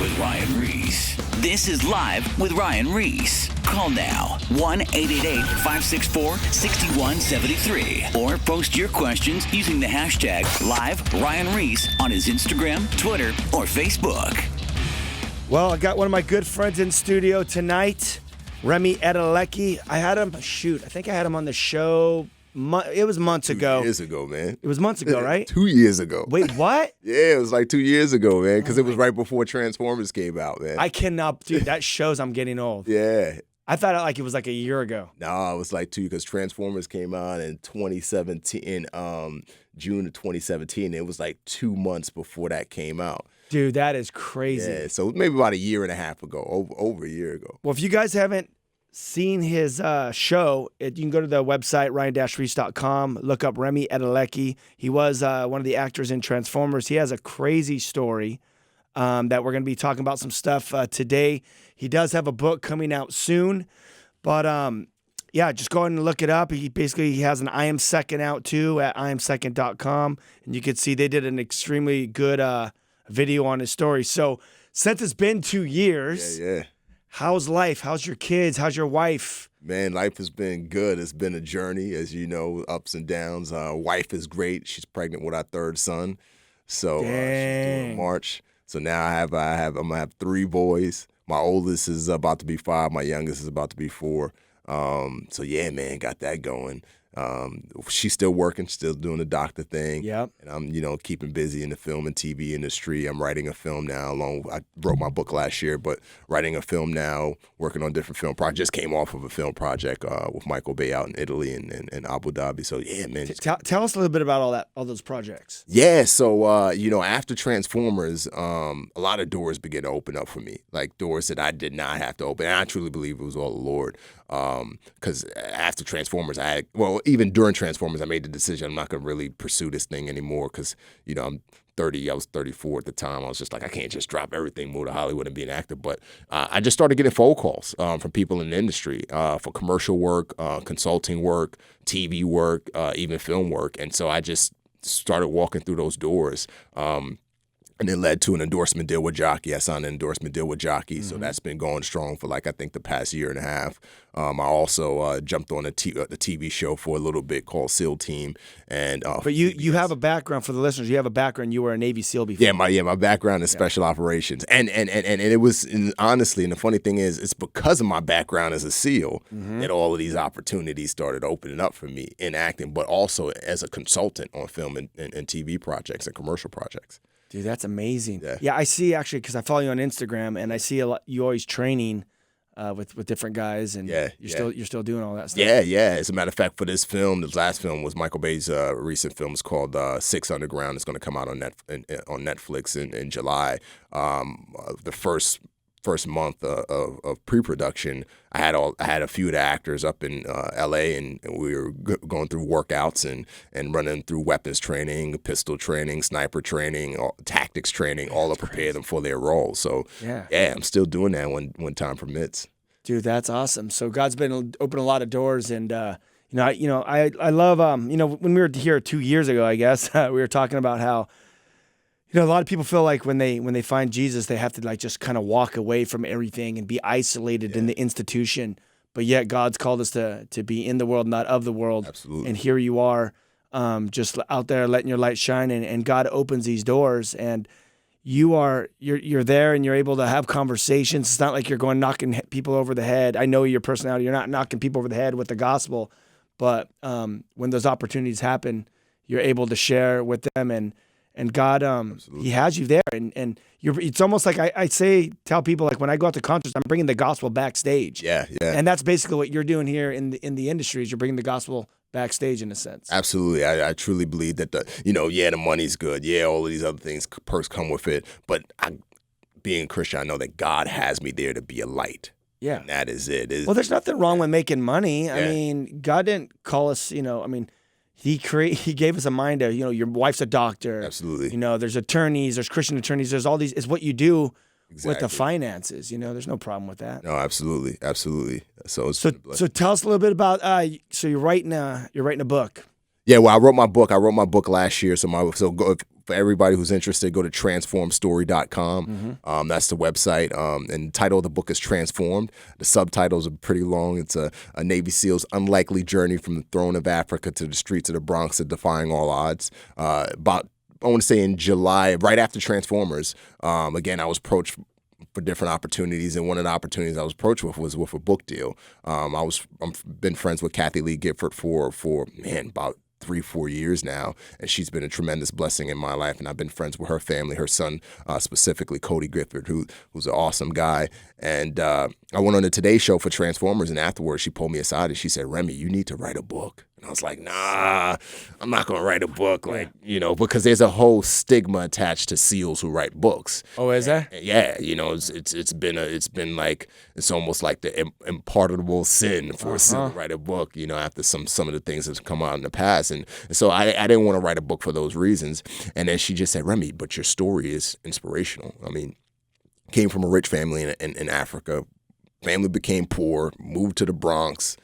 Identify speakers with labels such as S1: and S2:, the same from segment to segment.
S1: with Ryan Ries. This is Live with Ryan Ries. Call now 1-888-564-6173 or post your questions using the hashtag #LiveRyanReese on his Instagram, Twitter, or Facebook.
S2: Well, I got one of my good friends in studio tonight, Remy Edelecki. I had him, I think I had him on the show. It was months ago.
S3: 2 years ago, man.
S2: It was months ago, right?
S3: 2 years ago.
S2: Wait, what?
S3: Yeah, it was like 2 years ago, man, because it was right before Transformers came out, man.
S2: I cannot, dude, that shows I'm getting old.
S3: Yeah.
S2: I thought it was like a year ago.
S3: No, it was like 2 because Transformers came out in 2017, June of 2017. It was like 2 months before that came out.
S2: Dude, that is crazy.
S3: Yeah, so maybe about a year and a half ago, over a year ago.
S2: Well, if you guys haven't seen his show, you can go to the website, ryan-reese.com, look up Remy Edelecki. He was one of the actors in Transformers. He has a crazy story that we're going to be talking about some stuff today. He does have a book coming out soon, but yeah, just go ahead and look it up. He has an I Am Second out too at iamsecond.com, and you can see they did an extremely good video on his story. So since it's been 2 years,
S3: yeah.
S2: How's life? How's your kids? How's your wife?
S3: Man, life has been good. It's been a journey, as you know, ups and downs. Wife is great. She's pregnant with our third son, so she's due in March. So now I'm gonna have 3 boys. My oldest is about to be 5. My youngest is about to be 4. So yeah, man, got that going. She's still working, still doing the doctor thing.
S2: Yep.
S3: And I'm, keeping busy in the film and TV industry. I'm writing a film now. I wrote my book last year, but writing a film now, working on different film projects. Just came off of a film project with Michael Bay out in Italy and Abu Dhabi. So yeah, man.
S2: Tell us a little bit about all those projects.
S3: Yeah, so after Transformers, a lot of doors began to open up for me, like doors that I did not have to open. And I truly believe it was all the Lord. Because after Transformers, even during Transformers, I made the decision I'm not going to really pursue this thing anymore because, I'm 30, I was 34 at the time. I was just like, I can't just drop everything, move to Hollywood and be an actor. But I just started getting phone calls from people in the industry for commercial work, consulting work, TV work, even film work. And so I just started walking through those doors. And it led to an endorsement deal with Jockey. I signed an endorsement deal with Jockey, so that's been going strong for I think the past year and a half. I also jumped on the TV show for a little bit called SEAL Team. And
S2: but you have a background for the listeners. You have a background. You were a Navy SEAL before.
S3: Yeah, my background is special operations, and it was honestly, and the funny thing is, it's because of my background as a SEAL that all of these opportunities started opening up for me in acting, but also as a consultant on film and TV projects and commercial projects.
S2: Dude, that's amazing.
S3: Yeah,
S2: I see actually because I follow you on Instagram and I see a lot. You always training with different guys, and you're still doing all that stuff.
S3: Yeah. As a matter of fact, for this film, this last film was Michael Bay's recent film. It's called Six Underground. It's going to come out on Netflix in July. The first month of pre-production, I had a few of the actors up in L.A. and we were going through workouts and running through weapons training, pistol training, sniper training, tactics training, all to prepare them for their role. So yeah, I'm still doing that when time permits.
S2: Dude, that's awesome. So God's been opening a lot of doors, and I love when we were here 2 years ago, I guess we were talking about how. A lot of people feel like when they find Jesus, they have to just kind of walk away from everything and be isolated in the institution. But yet God's called us to be in the world, not of the world.
S3: Absolutely.
S2: And here you are, just out there letting your light shine, and God opens these doors, and you're there and you're able to have conversations. It's not like you're going knocking people over the head. I know your personality. You're not knocking people over the head with the gospel, but when those opportunities happen, you're able to share with them, and God, He has you there, and it's almost like I tell people, like when I go out to concerts, I'm bringing the gospel backstage.
S3: Yeah.
S2: And that's basically what you're doing here in the industry, is you're bringing the gospel backstage in a sense.
S3: Absolutely. I truly believe that the money's good. Yeah, all of these other things, perks come with it. But being Christian, I know that God has me there to be a light.
S2: Yeah.
S3: And that is it.
S2: Well, there's nothing wrong with making money.
S3: Yeah.
S2: I mean, God didn't call us, He gave us a mind to, your wife's a doctor.
S3: Absolutely.
S2: There's attorneys, there's Christian attorneys, there's all these. It's what you do with the finances. There's no problem with that.
S3: No, absolutely. So
S2: tell us a little bit about. So you're writing a book.
S3: Yeah, well, I wrote my book last year. for everybody who's interested, go to transformstory.com. That's the website. And the title of the book is Transformed. The subtitles are pretty long. It's a Navy SEAL's unlikely journey from the throne of Africa to the streets of the Bronx and defying all odds. I want to say in July, right after Transformers, again, I was approached for different opportunities, and one of the opportunities I was approached with was with a book deal. I've been friends with Kathy Lee Gifford for about 3-4 years now, and she's been a tremendous blessing in my life. And I've been friends with her family, her son specifically, Cody Gifford, who's an awesome guy. And I went on the Today Show for Transformers, and afterwards she pulled me aside and she said, "Remy, you need to write a book." And I was like, "Nah, I'm not gonna write a book," because there's a whole stigma attached to SEALs who write books.
S2: Oh, is there?
S3: Yeah, it's almost like the impardable sin for a SEAL to write a book, after some of the things that's come out in the past. And so I didn't want to write a book for those reasons. And then she just said, "Remy, but your story is inspirational. I mean, came from a rich family in Africa. Family became poor, moved to the Bronx,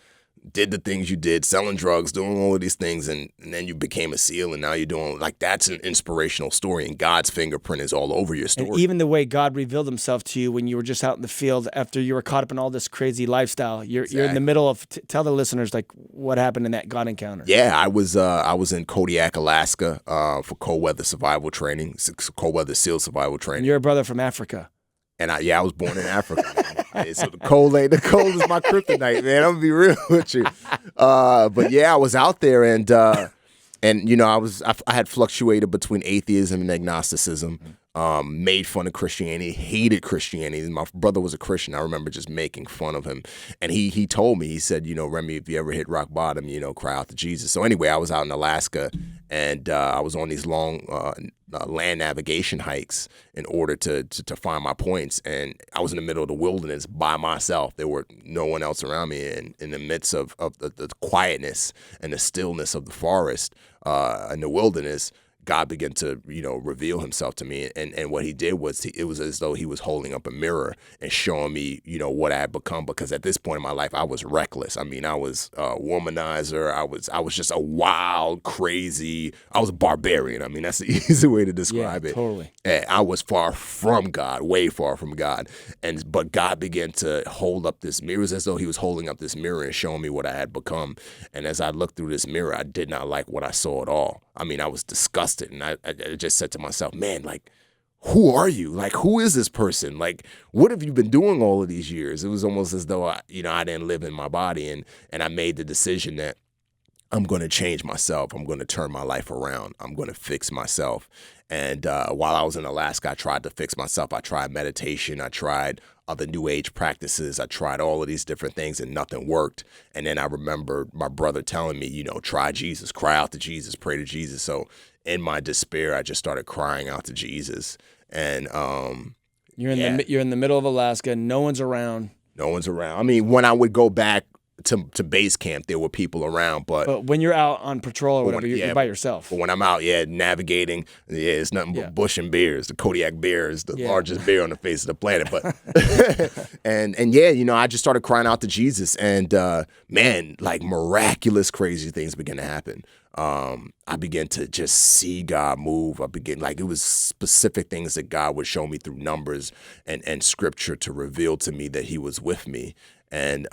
S3: did the things you did, selling drugs, doing all of these things, and then you became a SEAL, and now you're doing, that's an inspirational story, and God's fingerprint is all over your story."
S2: And even the way God revealed himself to you when you were just out in the field after you were caught up in all this crazy lifestyle. You're in the middle of, tell the listeners, what happened in that God encounter.
S3: Yeah, I was in Kodiak, Alaska for cold weather survival training, cold weather SEAL survival training.
S2: And you're a brother from Africa.
S3: And I was born in Africa. So the cold is my kryptonite, man. I'm gonna be real with you. But yeah, I was out there, and I had fluctuated between atheism and agnosticism. Made fun of Christianity, hated Christianity. My brother was a Christian. I remember just making fun of him. And he told me, he said, "Remy, if you ever hit rock bottom, cry out to Jesus." So anyway, I was out in Alaska, and I was on these long land navigation hikes in order to find my points. And I was in the middle of the wilderness by myself. There were no one else around me. And in the midst of the quietness and the stillness of the forest and the wilderness, God began to, reveal himself to me. And what he did was, it was as though he was holding up a mirror and showing me, what I had become. Because at this point in my life, I was reckless. I mean, I was a womanizer. I was just a wild, crazy, I was a barbarian. I mean, that's the easy way to describe it.
S2: Totally.
S3: And I was far from God, way far from God. But God began to hold up this mirror. It was as though he was holding up this mirror and showing me what I had become. And as I looked through this mirror, I did not like what I saw at all. I mean, I was disgusted. And I just said to myself, "Man, who are you? Who is this person? What have you been doing all of these years?" It was almost as though I didn't live in my body. And I made the decision that I'm going to change myself. I'm going to turn my life around. I'm going to fix myself. And while I was in Alaska, I tried to fix myself. I tried meditation. I tried other New Age practices. I tried all of these different things, and nothing worked. And then I remember my brother telling me, try Jesus, cry out to Jesus, pray to Jesus. So in my despair, I just started crying out to Jesus. And
S2: you're in the middle of Alaska. No one's around.
S3: No one's around. I mean, when I would go back to base camp, there were people around, but
S2: when you're out on patrol or whatever, you're by yourself.
S3: But when I'm out, navigating, it's nothing but bush and bears. The Kodiak bear is the largest bear on the face of the planet. But I just started crying out to Jesus, and miraculous, crazy things began to happen. I began to just see God move. It was specific things that God would show me through numbers and scripture to reveal to me that he was with me. And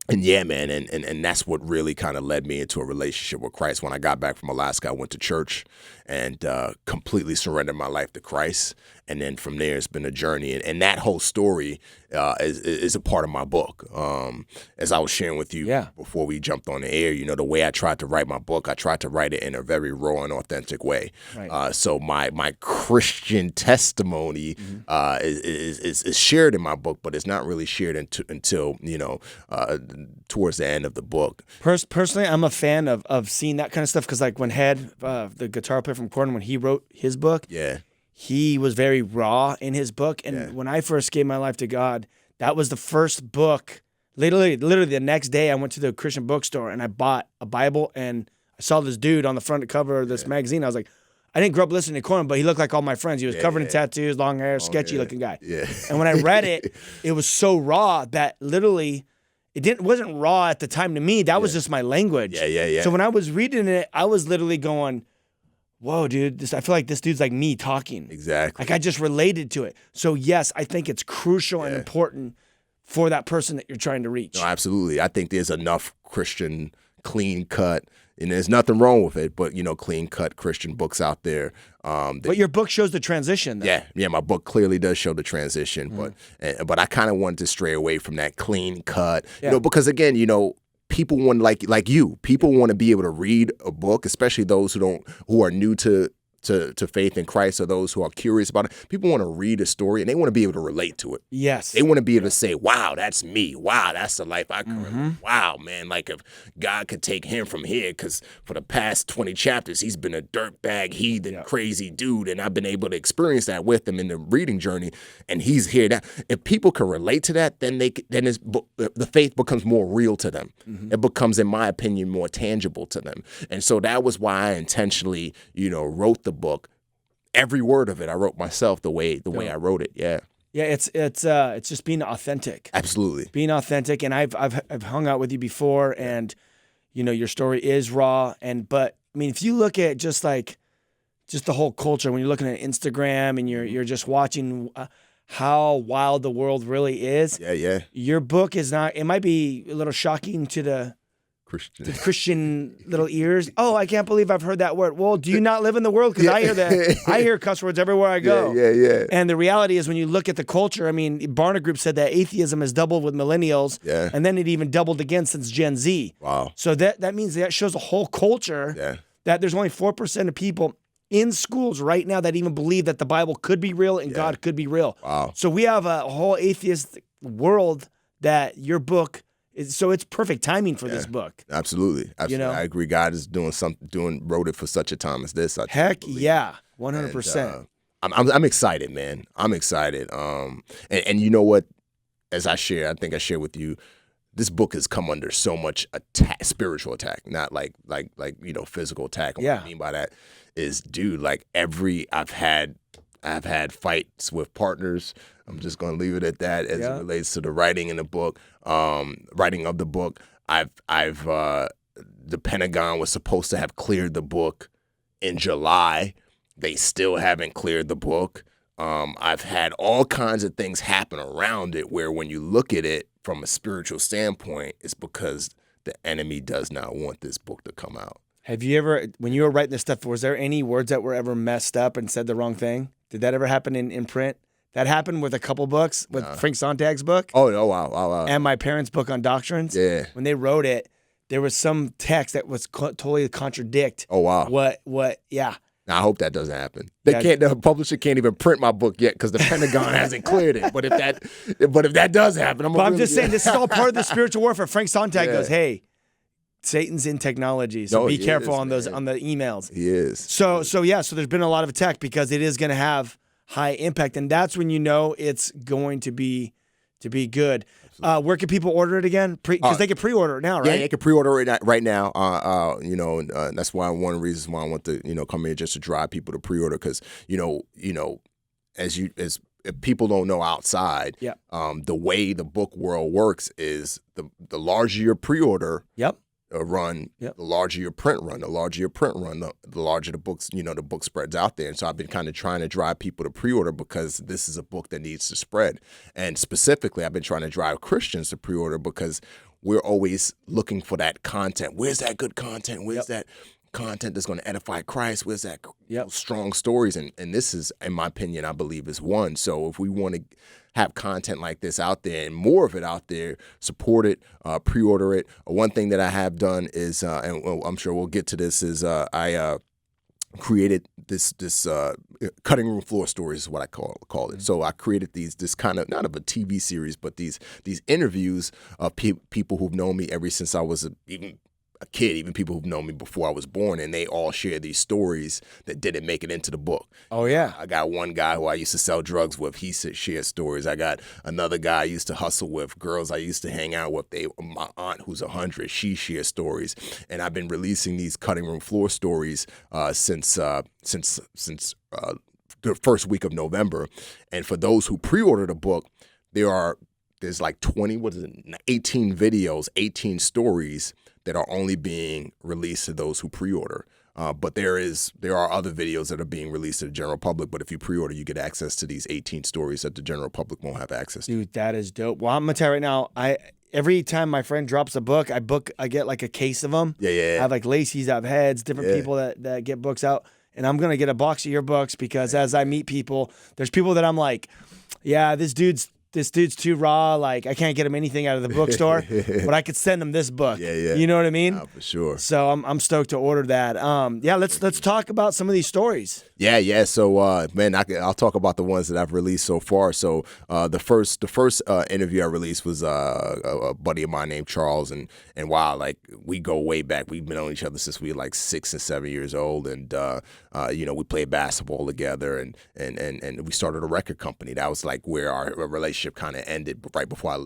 S3: yeah, man, and that's what really kind of led me into a relationship with Christ. When I got back from Alaska, I went to church and completely surrendered my life to Christ. And then from there, it's been a journey. And that whole story is a part of my book. As I was sharing with you before we jumped on the air, the way I tried to write my book, I tried to write it in a very raw and authentic way. Right. So my Christian testimony is shared in my book, but it's not really shared until towards the end of the book.
S2: Personally, I'm a fan of seeing that kind of stuff because when Head, the guitar player from Korn, when he wrote his book, he was very raw in his book. And when I first gave my life to God, that was the first book. Literally the next day, I went to the Christian bookstore and I bought a Bible, and I saw this dude on the front cover of this magazine. I was like, I didn't grow up listening to Korn, but he looked like all my friends. He was covered in tattoos, long hair, sketchy looking guy. Yeah. And when I read it, it was so raw that literally it wasn't raw at the time to me. That was just my language.
S3: Yeah.
S2: So when I was reading it, I was literally going, whoa, dude, I feel like this dude's like me talking.
S3: Exactly.
S2: Like I just related to it. So yes, I think it's crucial and important for that person that you're trying to reach.
S3: No, absolutely. I think there's enough Christian clean cut, and there's nothing wrong with it, but clean cut Christian books out there.
S2: But your book shows the transition, though.
S3: Yeah, my book clearly does show the transition, but I kind of wanted to stray away from that clean cut, because again, people want like you, people want to be able to read a book, especially those who are new to faith in Christ, or those who are curious about it. People want to read a story and they want to be able to relate to it.
S2: Yes.
S3: They want to be able to say, wow, that's me. Wow, that's the life I currently live. Wow, man, like if God could take him from here, because for the past 20 chapters, he's been a dirtbag, heathen, crazy dude, and I've been able to experience that with him in the reading journey, and he's here now. If people can relate to that, then the faith becomes more real to them. It becomes, in my opinion, more tangible to them. And so that was why I intentionally, wrote the book. Every word of it I wrote myself the way I wrote it. Yeah
S2: it's just being authentic.
S3: Absolutely.
S2: Being authentic. And I've hung out with you before, and your story is raw, but I mean, if you look at just the whole culture, when you're looking at Instagram and you're just watching how wild the world really is, your book is not, it might be a little shocking to the Christian little ears. Oh, I can't believe I've heard that word. Well, do you not live in the world? Because I hear that. I hear cuss words everywhere I go.
S3: Yeah.
S2: And the reality is, when you look at the culture, I mean, Barna Group said that atheism has doubled with millennials, and then it even doubled again since Gen Z.
S3: Wow.
S2: So that means that shows a whole culture that there's only 4% of people in schools right now that even believe that the Bible could be real and God could be real.
S3: Wow.
S2: So we have a whole atheist world that your book. So it's perfect timing for this book.
S3: Absolutely. I agree. God is wrote it for such a time as this.
S2: Heck yeah, 100%.
S3: I'm excited, man. I'm excited. And you know what? As I think I share with you, this book has come under so much spiritual attack, not like physical attack. And what I mean by that is, dude, like I've had fights with partners. I'm just going to leave it at that as it relates to the writing in the book, writing of the book. The Pentagon was supposed to have cleared the book in July. They still haven't cleared the book. I've had all kinds of things happen around it where when you look at it from a spiritual standpoint, it's because the enemy does not want this book to come out.
S2: Have you ever, when you were writing this stuff, was there any words that were ever messed up and said the wrong thing? Did that ever happen in print? That happened with a couple books, with Frank Sontag's book.
S3: Oh, wow.
S2: And my parents' book on doctrines.
S3: Yeah.
S2: When they wrote it, there was some text that was totally contradict.
S3: Oh, wow.
S2: What, yeah.
S3: Now, I hope that doesn't happen. The publisher can't even print my book yet because the Pentagon hasn't cleared it. But if that does happen, I'm
S2: just saying, this is all part of the spiritual warfare. Frank Sontag goes, hey, Satan's in technology, so be careful on the emails.
S3: He is.
S2: So there's been a lot of attack because it is going to have high impact, and that's when you know it's going to be good. Where can people order it again? Because they can pre-order it now, right?
S3: Yeah, they can pre-order it right now. That's one of the reasons why I want to come here, just to drive people to pre-order, because as if people don't know outside, the way the book world works is the larger your pre-order. Run, the larger your print run, the larger the books, the book spreads out there. And so I've been kind of trying to drive people to pre-order because this is a book that needs to spread. And specifically, I've been trying to drive Christians to pre-order because we're always looking for that content. Where's that good content? Where's that content that's going to edify Christ? Where's that strong stories? And this is, in my opinion, I believe is one. So if we want to have content like this out there and more of it out there, support it, pre-order it. One thing that I have done is, and I'm sure we'll get to this, is I created this cutting room floor stories is what I call it. So I created this kind of, not of a TV series, but these interviews of people who've known me ever since I was even a kid, even people who've known me before I was born, and they all share these stories that didn't make it into the book.
S2: Oh, yeah.
S3: I got one guy who I used to sell drugs with. He shares stories. I got another guy I used to hustle with, girls I used to hang out with. My aunt, who's 100, she shares stories. And I've been releasing these cutting room floor stories since the first week of November. And for those who pre-order the book, there's like 18 videos, 18 stories that are only being released to those who pre-order. But there are other videos that are being released to the general public. But if you pre-order, you get access to these 18 stories that the general public won't have access to.
S2: Dude, that is dope. Well, I'm gonna tell you right now, every time my friend drops a book, I get like a case of them.
S3: Yeah.
S2: I have like Lacey's, I have Heads, different people that get books out. And I'm going to get a box of your books because as I meet people, there's people that I'm like, yeah, this dude's too raw. Like, I can't get him anything out of the bookstore, but I could send him this book.
S3: Yeah.
S2: You know what I mean?
S3: For sure.
S2: So I'm stoked to order that. Let's talk about some of these stories.
S3: Yeah. So, man, I'll talk about the ones that I've released so far. So, the first interview I released was a buddy of mine named Charles, and wow, like we go way back. We've been on each other since we were like 6 and 7 years old, and we played basketball together, and we started a record company. That was like where our relationship kind of ended, right before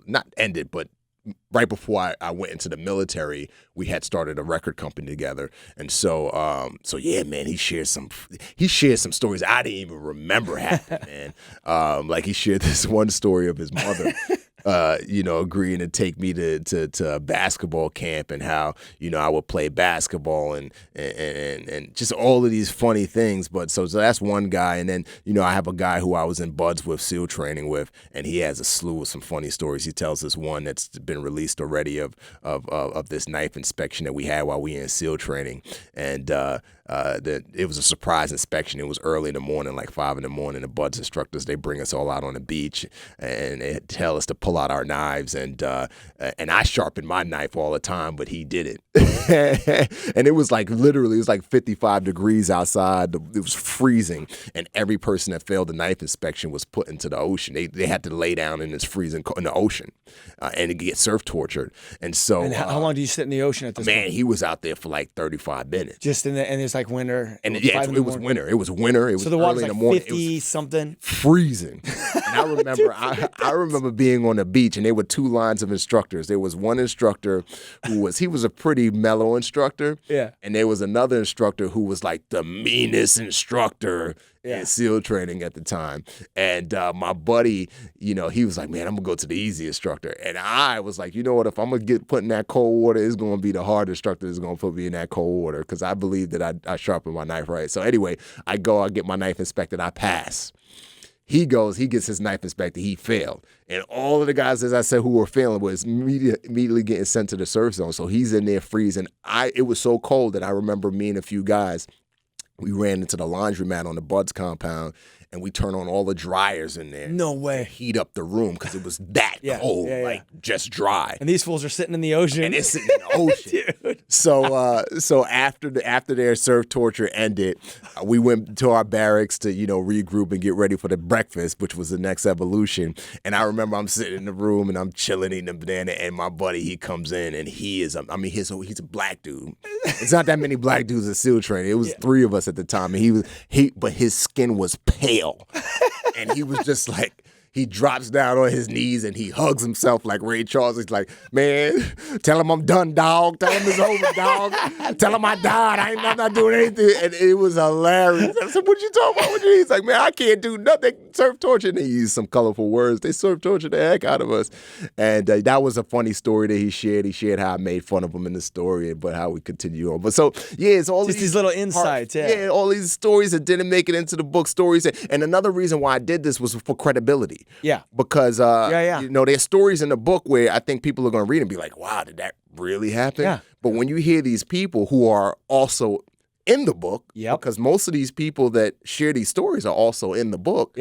S3: right before I went into the military. We had started a record company together, and so yeah, man, he shared some stories I didn't even remember happening, man. Like he shared this one story of his mother. Agreeing to take me to a basketball camp, and how, I would play basketball and just all of these funny things. But so that's one guy. And then, I have a guy who I was in buds with, SEAL training with, and he has a slew of some funny stories. He tells us one that's been released already of this knife inspection that we had while we were in SEAL training. And it was a surprise inspection. It was early in the morning, like 5 a.m. The buds instructors, they bring us all out on the beach and they tell us to pull out our knives, and I sharpened my knife all the time, but he didn't. And it was like literally, it was like 55 degrees outside. It was freezing, and every person that failed the knife inspection was put into the ocean. They had to lay down in this freezing in the ocean and get surf tortured. And so,
S2: and how long do you sit in the ocean at this point?
S3: Man, he was out there for like 35 minutes.
S2: Just and it's like winter.
S3: And it was winter. It was winter. It was
S2: so the water's
S3: early in
S2: like
S3: the morning.
S2: 50 something.
S3: Freezing. And I remember, I remember being on the beach, and there were 2 lines of instructors. There was one instructor he was a pretty mellow instructor.
S2: Yeah.
S3: And there was another instructor who was like the meanest instructor in SEAL training at the time. And my buddy, he was like, man, I'm going to go to the easy instructor. And I was like, you know what, if I'm going to get put in that cold water, it's going to be the hard instructor that's going to put me in that cold water, because I believe that I sharpen my knife right. So anyway, I get my knife inspected, I pass. He gets his knife inspected, he failed. And all of the guys, as I said, who were failing was immediately getting sent to the surf zone. So he's in there freezing. It was so cold that I remember me and a few guys, we ran into the laundromat on the Buds compound, and we turned on all the dryers in there.
S2: No way.
S3: To heat up the room because it was that cold, like just dry.
S2: And these fools are sitting in the ocean.
S3: And it's sitting in the ocean. Dude. So after their surf torture ended, we went to our barracks to, regroup and get ready for the breakfast, which was the next evolution. And I remember I'm sitting in the room and I'm chilling eating a banana, and my buddy, he comes in, and he's a black dude. It's not that many black dudes at SEAL training. It was 3 of us at the time, and but his skin was pale. And he was just like, he drops down on his knees and he hugs himself like Ray Charles. He's like, man, tell him I'm done, dog. Tell him it's over, dog. Tell him I died. I'm not doing anything. And it was hilarious. I said, what you talking about? He's like, man, I can't do nothing. Surf torture. And he used some colorful words. They surf torture the heck out of us. And that was a funny story that he shared. He shared how I made fun of him in the story, but how we continue on. But so, yeah, it's all
S2: just these little insights.
S3: Yeah, all these stories that didn't make it into the book stories. And another reason why I did this was for credibility.
S2: Yeah.
S3: Because, there's stories in the book where I think people are going to read and be like, wow, did that really happen?
S2: Yeah.
S3: But when you hear these people who are also in the book, because most of these people that share these stories are also in the book,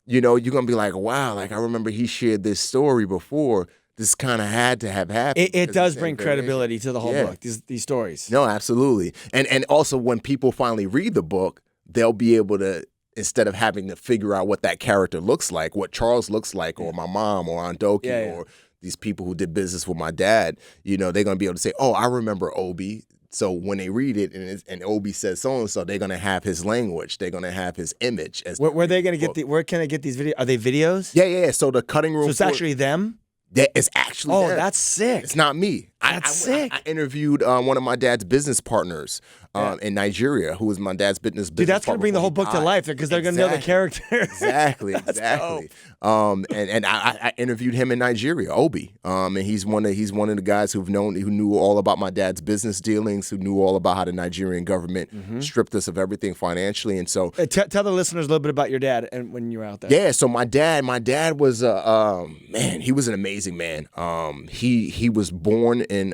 S3: you're going to be like, wow, like I remember he shared this story before. This kind of had to have happened.
S2: It does bring credibility to the whole book, these stories.
S3: No, absolutely. And also when people finally read the book, they'll be able to, instead of having to figure out what that character looks like, what Charles looks like, or my mom, or Aunt Doki, or these people who did business with my dad, they're going to be able to say, oh, I remember Obi. So when they read it and Obi says so-and-so, they're going to have his language. They're going to have his image.
S2: Where they going to get where can I get these videos? Are they videos?
S3: Yeah. So the cutting room.
S2: So it's actually them?
S3: That is actually them.
S2: That's sick.
S3: It's not me.
S2: That's sick.
S3: I interviewed one of my dad's business partners in Nigeria, who was my dad's business
S2: Dude, that's
S3: partner
S2: gonna bring the
S3: before
S2: whole
S3: he
S2: book to
S3: died.
S2: life because they're gonna know the character.
S3: Exactly. And I interviewed him in Nigeria, Obi, and he's one of the guys who knew all about my dad's business dealings, who knew all about how the Nigerian government stripped us of everything financially, and so
S2: Tell the listeners a little bit about your dad and when you were out there.
S3: yeah. So my dad was man. He was an amazing man. He was born in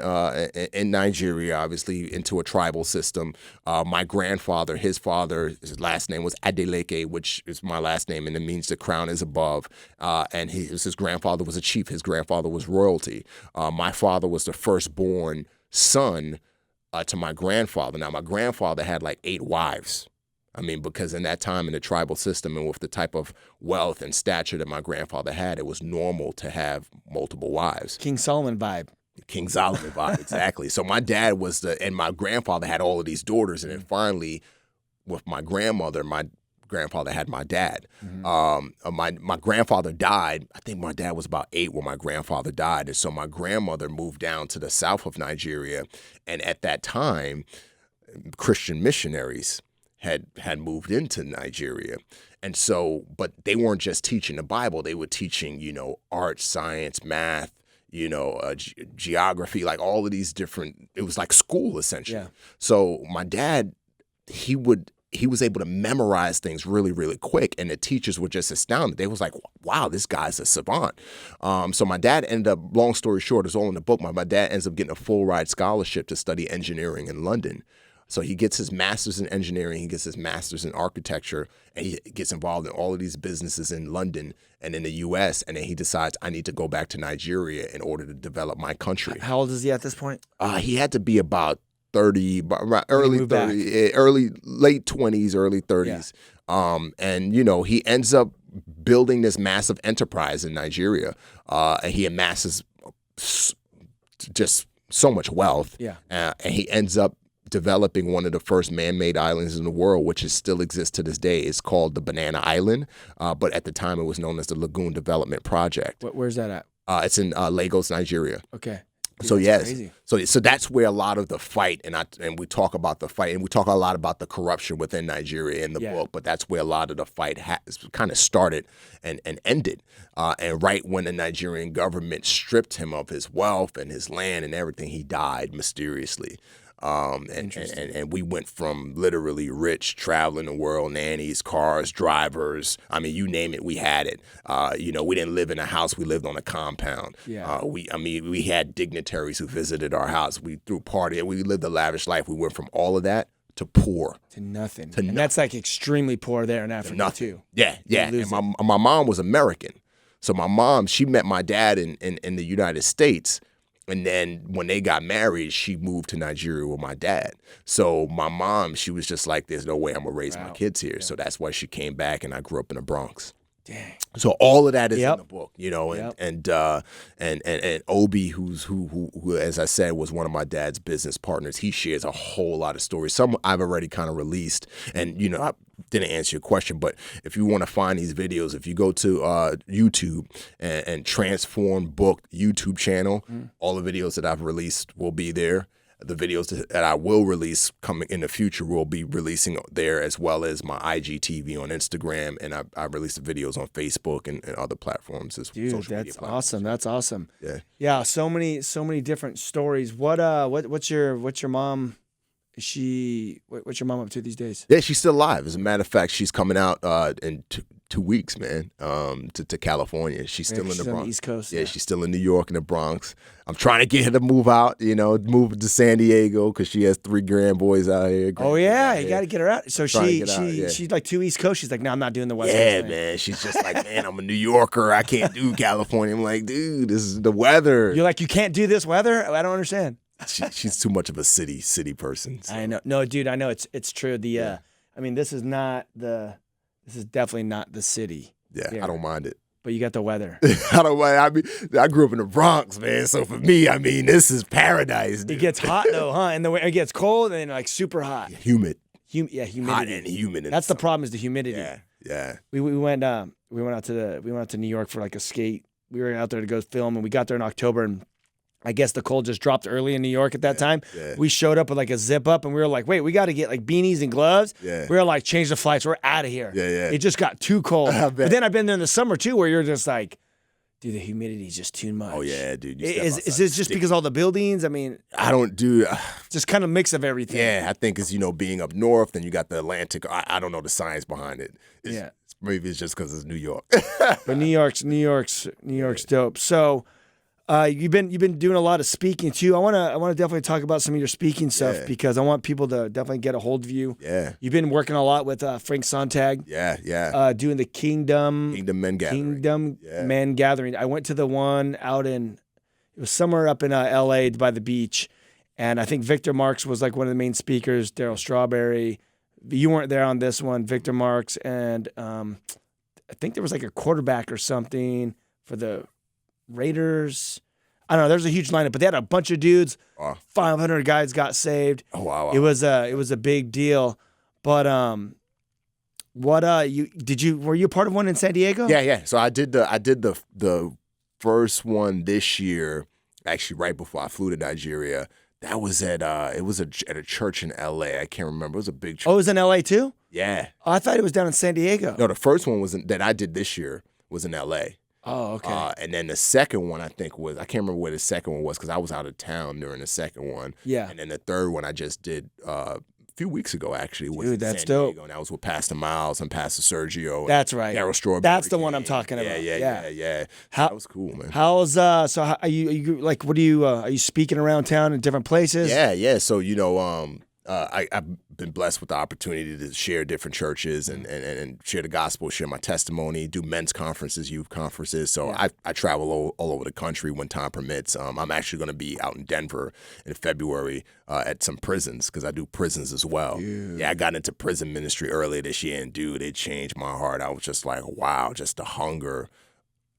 S3: Nigeria, obviously into a tribal system. My grandfather, his last name was Adeleke, which is my last name, and it means the crown is above. And his grandfather was a chief. His grandfather was royalty. My father was the firstborn son to my grandfather. Now, my grandfather had like 8 wives. I mean, because in that time in the tribal system and with the type of wealth and stature that my grandfather had, it was normal to have multiple wives.
S2: King Solomon vibe.
S3: King Solomon vibe, exactly. So my dad and my grandfather had all of these daughters, and then finally, with my grandmother, my grandfather had my dad. My grandfather died. I think my dad was about 8 when my grandfather died, and so my grandmother moved down to the south of Nigeria, and at that time, Christian missionaries had moved into Nigeria. And so, but they weren't just teaching the Bible, they were teaching, art, science, math, geography, like all of these different, it was like school essentially.
S2: Yeah. So
S3: my dad, he was able to memorize things really, really quick, and the teachers were just astounded. They was like, wow, this guy's a savant. So my dad ended up, long story short, it's all in the book, my dad ends up getting a full ride scholarship to study engineering in London. So he gets his master's in engineering, he gets his master's in architecture, and he gets involved in all of these businesses in London and in the U.S., and then he decides, I need to go back to Nigeria in order to develop my country.
S2: how old is he at this point?
S3: He had to be about 30, early 30, late 20s, early 30s. Yeah. And, he ends up building this massive enterprise in Nigeria, and he amasses just so much wealth.
S2: Yeah.
S3: And he ends up developing one of the first man-made islands in the world, which still exists to this day. It's called the Banana Island, but at the time it was known as the Lagoon Development Project.
S2: Where's that at?
S3: It's in Lagos, Nigeria.
S2: Okay. Dude,
S3: So yes,
S2: crazy.
S3: so that's where a lot of the fight, and we talk about the fight, and we talk a lot about the corruption within Nigeria in the book, but that's where a lot of the fight kind of started and ended. And right when the Nigerian government stripped him of his wealth and his land and everything, he died mysteriously. And we went from literally rich, traveling the world, nannies, cars, drivers. I mean, you name it, we had it. We didn't live in a house; we lived on a compound.
S2: Yeah.
S3: We had dignitaries who visited our house. We threw party. We lived a lavish life. We went from all of that to poor.
S2: To nothing. And that's like extremely poor there in Africa too.
S3: Yeah. And my mom was American, so my mom, she met my dad in the United States. And then when they got married, she moved to Nigeria with my dad. So my mom, she was just like, there's no way I'm going to raise my kids here. Yeah. So that's why she came back, and I grew up in the Bronx.
S2: Dang.
S3: So all of that is in the book, and Obi, who, as I said, was one of my dad's business partners. He shares a whole lot of stories. Some I've already kind of released, and I didn't answer your question, but if you want to find these videos, if you go to YouTube and Transform Book YouTube channel, all the videos that I've released will be there. The videos that I will release coming in the future will be releasing there, as well as my IGTV on Instagram, and I release the videos on Facebook and other platforms as well.
S2: Dude, that's awesome. That's awesome.
S3: Yeah.
S2: Yeah. So many different stories. What's your mom? What's your mom up to these days?
S3: Yeah, she's still alive. As a matter of fact, she's coming out in 2 weeks, man, to California. She's still in the Bronx.
S2: On the East Coast.
S3: Yeah, she's still in New York and the Bronx. I'm trying to get her to move out, move to San Diego because she has 3 grand boys out here.
S2: Oh yeah, you got to get her out. So she's like too East Coast. She's like, no, I'm not doing the West Coast.
S3: Yeah, man. She's just like, man, I'm a New Yorker. I can't do California. I'm like, dude, this is the weather.
S2: You're like, you can't do this weather? I don't understand.
S3: She's too much of a city person. So.
S2: I know. No, dude, I know it's true. I mean, this is definitely not the city.
S3: Yeah, I don't mind it.
S2: But you got the weather.
S3: I don't mind. I mean, I grew up in the Bronx, man. So for me, I mean, this is paradise. Dude.
S2: It gets hot though, huh? And it gets cold and then like super hot.
S3: Humid.
S2: Humidity.
S3: Hot and humid.
S2: That's the problem, is the humidity.
S3: Yeah.
S2: We went out to New York for like a skate. We were out there to go film, and we got there in October, and I guess the cold just dropped early in New York at that time.
S3: Yeah.
S2: We showed up with like a zip up and we were like, wait, we got to get like beanies and gloves.
S3: Yeah.
S2: We were like, change the flights. We're out of here.
S3: Yeah.
S2: It just got too cold.
S3: I bet.
S2: But then I've been there in the summer too where you're just like, dude, the humidity's just too much.
S3: Oh, yeah, dude.
S2: Is this just because all the buildings? I mean,
S3: I don't do.
S2: just kind of mix of everything.
S3: Yeah, I think it's, being up north, then you got the Atlantic. I don't know the science behind it. Maybe it's just because it's New York.
S2: But New York's dope. So you've been doing a lot of speaking too. I wanna definitely talk about some of your speaking stuff because I want people to definitely get a hold of you.
S3: Yeah.
S2: You've been working a lot with Frank Sontag.
S3: Yeah.
S2: Doing the Kingdom
S3: Men Gathering.
S2: Men Gathering. I went to the one out it was somewhere up in LA by the beach, and I think Victor Marx was like one of the main speakers. Daryl Strawberry. You weren't there on this one. Victor Marx and I think there was like a quarterback or something for the Raiders. I don't know. There's a huge lineup, but they had a bunch of dudes. 500 guys got saved.
S3: Oh wow.
S2: It was a big deal. But were you a part of one in San Diego?
S3: Yeah. So I did the first one this year, actually right before I flew to Nigeria. That was at a church in LA. I can't remember. It was a big church.
S2: Oh, it was in LA too?
S3: Yeah.
S2: Oh, I thought it was down in San Diego.
S3: No, the first one that I did this year was in LA.
S2: Oh, okay.
S3: And then the second one I think I can't remember where the second one was because I was out of town during the second one.
S2: Yeah.
S3: And then the third one I just did a few weeks ago actually. Was
S2: Dude, that's
S3: San
S2: dope.
S3: Diego, and that was with Pastor Miles and Pastor Sergio.
S2: That's right.
S3: Daryl Strawberry.
S2: That's the one I'm talking about.
S3: Yeah.
S2: That
S3: was cool, man.
S2: How's are you like? What are you speaking around town in different places?
S3: Yeah. So I've been blessed with the opportunity to share different churches and share the gospel, share my testimony, do men's conferences, youth conferences. So I travel all over the country when time permits. I'm actually going to be out in Denver in February at some prisons because I do prisons as well. Yeah, I got into prison ministry earlier this year, and dude, it changed my heart. I was just like, wow, just the hunger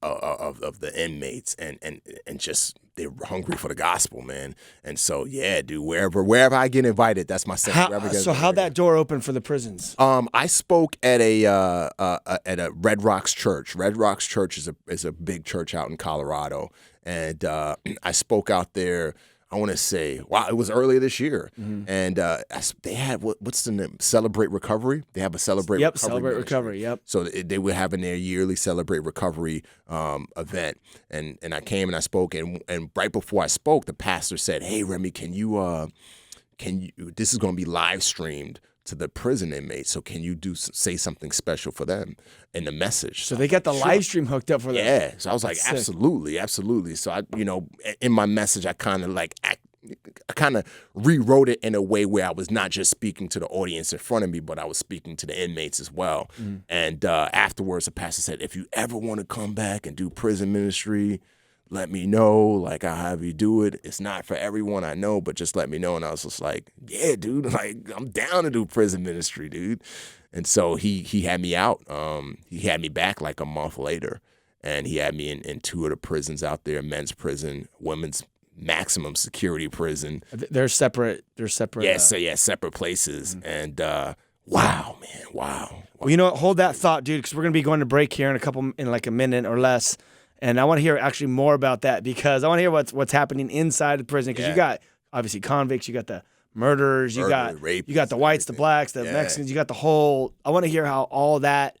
S3: of the inmates and just they're hungry for the gospel, man. And so yeah, dude, wherever I get invited, that's my second.
S2: So how'd that door open for the prisons?
S3: I spoke at a Red Rocks church. Red Rocks Church is a big church out in Colorado, and I spoke out there. I want to say, wow, it was earlier this year, and they had what's the name? Celebrate Recovery. They have a Celebrate Recovery.
S2: Celebrate Recovery. Yep.
S3: So they were having their yearly Celebrate Recovery event, and I came and I spoke, and right before I spoke, the pastor said, "Hey, Remy, can you? This is going to be live streamed to the prison inmates. So can you say something special for them in the message?"
S2: So they got the live stream hooked up for them.
S3: Yeah. So I was like,
S2: That's sick.
S3: absolutely. So I, in my message, I kind of rewrote it in a way where I was not just speaking to the audience in front of me, but I was speaking to the inmates as well. And afterwards, the pastor said, "If you ever want to come back and do prison ministry, let me know. Like, I'll have you do it. It's not for everyone, I know, but just let me know." And I was just like, yeah, dude, like, I'm down to do prison ministry, dude. And so he had me out. He had me back like a month later, and he had me in two of the prisons out there, men's prison, women's maximum security prison.
S2: They're separate.
S3: Yeah, separate places. And wow, man, wow.
S2: Well, hold that thought, dude, because we're gonna be going to break here in like a minute or less. And I want to hear actually more about that because I want to hear what's happening inside the prison because you got obviously convicts, you got the murderers, you got the whites, the blacks, the Mexicans, you got the whole. I want to hear how all that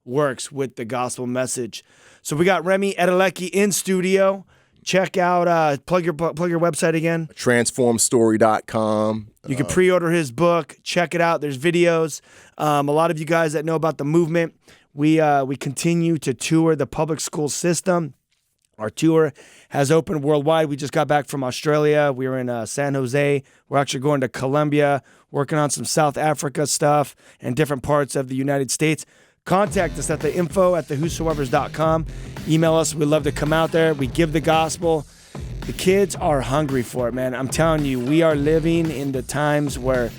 S2: works with the gospel message. So we got Remy Adeleke in studio. Check out plug your website again.
S3: Transformstory.com.
S2: You can pre-order his book. Check it out. There's videos. A lot of you guys that know about the movement. We continue to tour the public school system. Our tour has opened worldwide. We just got back from Australia. We were in San Jose. We're actually going to Colombia, working on some South Africa stuff and different parts of the United States. Contact us at the info@thewhosoevers.com. Email us. We'd love to come out there. We give the gospel. The kids are hungry for it, man. I'm telling you, we are living in the times where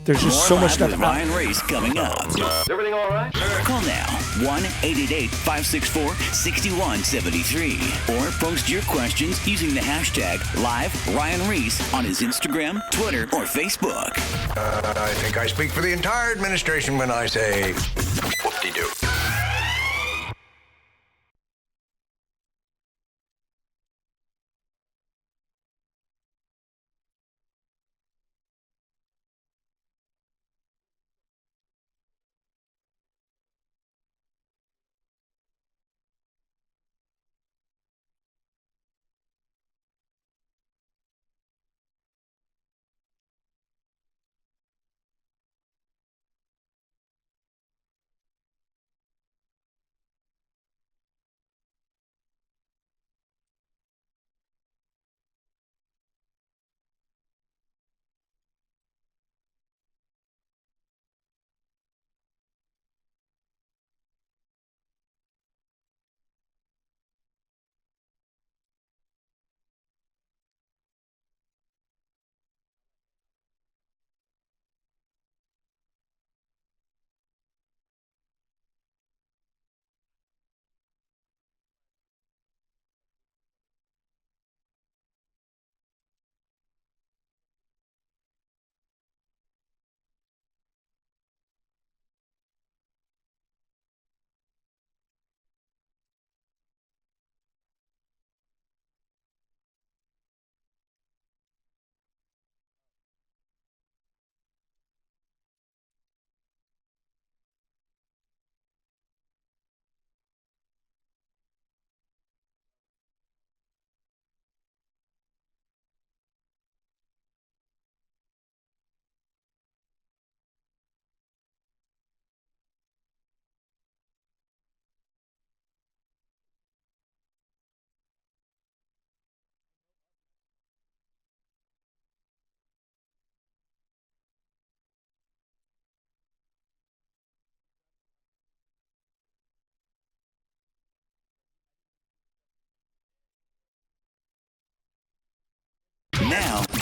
S2: there's just so much stuff.
S1: With Ryan Ries coming up.
S4: Is everything all right?
S1: Call now 1-888-564-6173 or post your questions using the hashtag #LiveRyanReese on his Instagram, Twitter, or Facebook.
S4: I think I speak for the entire administration when I say whoop-de-doo.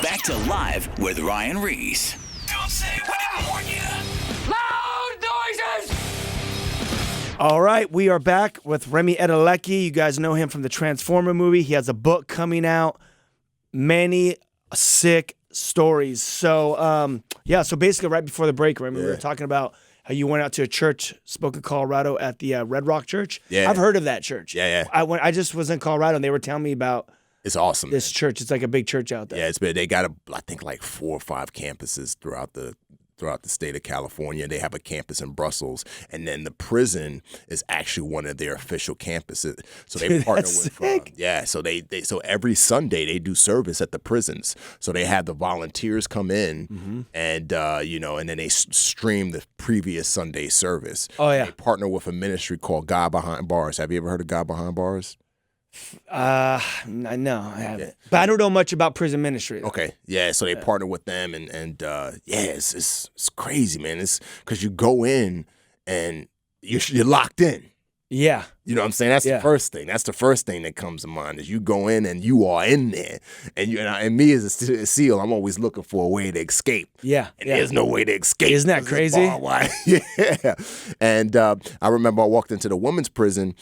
S1: back to Live with Ryan Ries. Don't say we didn't warn you. Loud noises!
S2: All right, we are back with Remy Edelecki. You guys know him from the Transformer movie. He has a book coming out. Many sick stories. So, so basically right before the break, Remy, we were talking about how you went out to a church, spoke in Colorado at the Red Rock Church.
S3: Yeah.
S2: I've heard of that church.
S3: Yeah.
S2: I just was in Colorado, and they were telling me about
S3: It's awesome.
S2: this church. It's like a big church out there.
S3: Yeah, it's been. They got I think like 4 or 5 campuses throughout the state of California. They have a campus in Brussels, and then the prison is actually one of their official campuses. So they partner with
S2: sick.
S3: So every Sunday they do service at the prisons. So they have the volunteers come in, and and then they stream the previous Sunday service.
S2: Oh yeah.
S3: They partner with a ministry called God Behind Bars. Have you ever heard of God Behind Bars?
S2: No, I haven't. But I don't know much about prison ministry.
S3: Okay, yeah. So they partner with them, and it's crazy, man. It's because you go in and you're locked in.
S2: Yeah.
S3: You know what I'm saying? That's the first thing. That's the first thing that comes to mind is you go in and you are in there, and me as a SEAL, I'm always looking for a way to escape.
S2: Yeah.
S3: And there's no way to escape.
S2: Isn't that crazy?
S3: Yeah. And I remember I walked into the women's prison.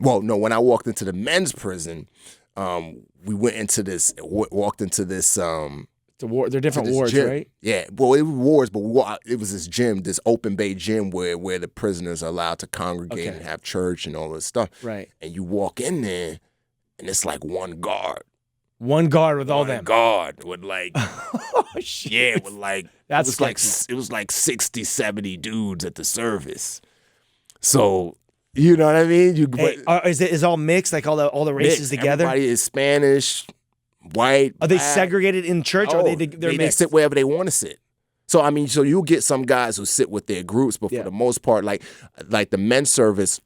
S3: When I walked into the men's prison, we went into this, walked into this.
S2: They're different wards,
S3: gym.
S2: right?
S3: Yeah, well, it was wards, but it was this gym, this open bay gym where the prisoners are allowed to congregate and have church and all this stuff.
S2: Right.
S3: And you walk in there, and it's like one guard.
S2: One guard with all
S3: One
S2: them.
S3: guard with like,
S2: Oh, shit.
S3: yeah, with like,
S2: That's
S3: it was like 60, 70 dudes at the service. So, you know what I mean?
S2: Is all mixed, like all the races
S3: mixed.
S2: together?
S3: Everybody is Spanish, white.
S2: Are they
S3: black.
S2: segregated in church, or they're
S3: they
S2: mixed?
S3: sit wherever they want to sit. So I mean, so you'll get some guys who sit with their groups, but for the most part, like the men's service,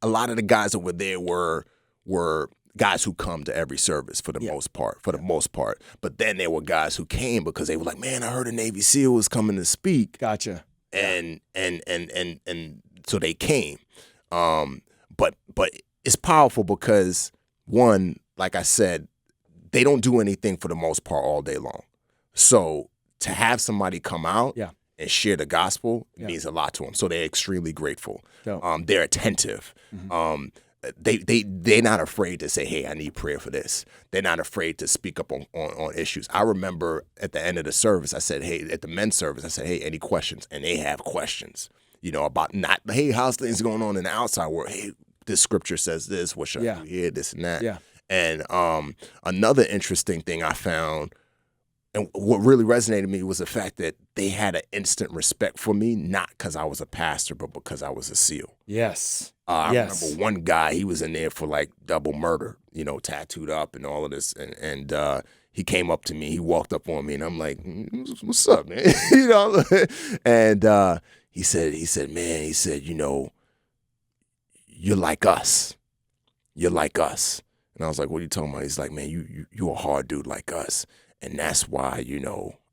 S3: a lot of the guys that were there were guys who come to every service for the most part. But then there were guys who came because they were like, man, I heard a Navy SEAL was coming to speak.
S2: Gotcha.
S3: And so they came. But it's powerful because one, like I said, they don't do anything for the most part all day long. So to have somebody come out and share the gospel means a lot to them. So they're extremely grateful. They're attentive. They're not afraid to say, hey, I need prayer for this. They're not afraid to speak up on issues. I remember at the end of the service, I said, hey, at the men's service, I said, hey, any questions? And they have questions, about not, hey, how's things going on in the outside world? Hey, this scripture says this. What should I do here? This and that.
S2: Yeah.
S3: And another interesting thing I found, and what really resonated with me was the fact that they had an instant respect for me, not because I was a pastor, but because I was a SEAL.
S2: Yes.
S3: I remember one guy, he was in there for like double murder, tattooed up and all of this. And he came up to me, he walked up on me, and I'm like, what's up, man? And he said, man, you're like us. You're like us. And I was like, what are you talking about? He's like, man, you a hard dude like us. And that's why,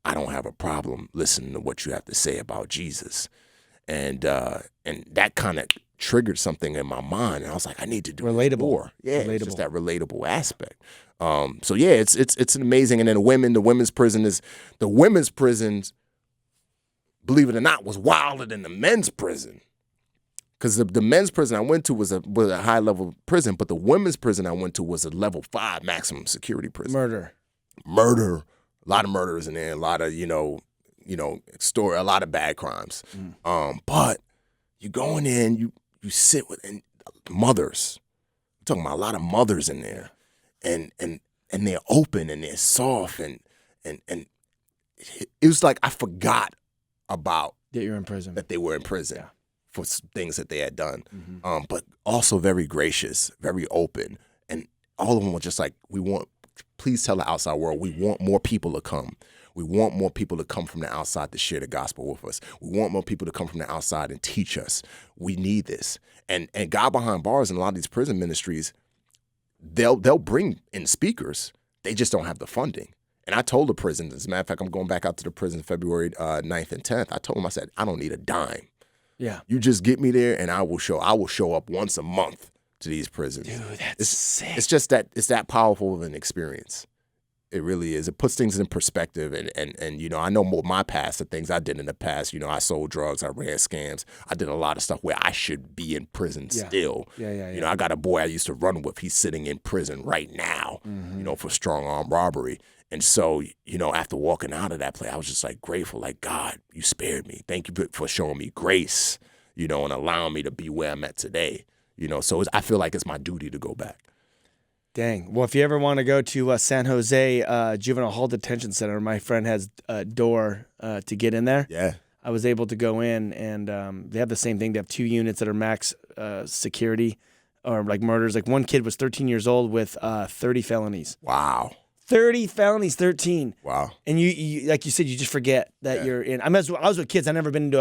S3: I don't have a problem listening to what you have to say about Jesus. And that kind of triggered something in my mind. And I was like, I need to do
S2: relatable
S3: more. Yeah,
S2: relatable.
S3: It's just that relatable aspect. So yeah, it's an amazing. And then the women's prisons, believe it or not, was wilder than the men's prison. Because the men's prison I went to was a high level prison, but the women's prison I went to was a level 5 maximum security prison. Murder, a lot of murders in there, a lot of a lot of bad crimes. But you go in there and you sit with mothers. I'm talking about a lot of mothers in there, and they're open and they're soft and it was like I forgot about
S2: that you're in prison,
S3: that they were in prison. Yeah. For things that they had done, but also very gracious, very open, and all of them were just like, please tell the outside world, we want more people to come. We want more people to come from the outside to share the gospel with us. We want more people to come from the outside and teach us. We need this. And God Behind Bars and a lot of these prison ministries, they'll bring in speakers. They just don't have the funding. And I told the prisons, as a matter of fact, I'm going back out to the prison February 9th and 10th. I told them, I said, I don't need a dime.
S2: Yeah.
S3: You just get me there and I will show up once a month to these prisons.
S2: Dude, that's sick.
S3: It's just that it's that powerful of an experience. It really is. It puts things in perspective. And you know, I know more my past, the things I did in the past. You know, I sold drugs, I ran scams. I did a lot of stuff where I should be in prison still. You know, I got a boy I used to run with. He's sitting in prison right now, you know, for strong arm robbery. And so, you know, after walking out of that place, I was just like grateful, like, God, you spared me. Thank you for showing me grace, you know, and allowing me to be where I'm at today. You know, so I feel like it's my duty to go back.
S2: Dang. Well, if you ever want to go to San Jose Juvenile Hall Detention Center, my friend has a door to get in there.
S3: Yeah.
S2: I was able to go in, and they have the same thing. They have 2 units that are max security or like murders. Like one kid was 13 years old with 30 felonies.
S3: Wow.
S2: 30 felonies, 13.
S3: Wow.
S2: And you like you said, you just forget that you're in. I was with kids. I've never been into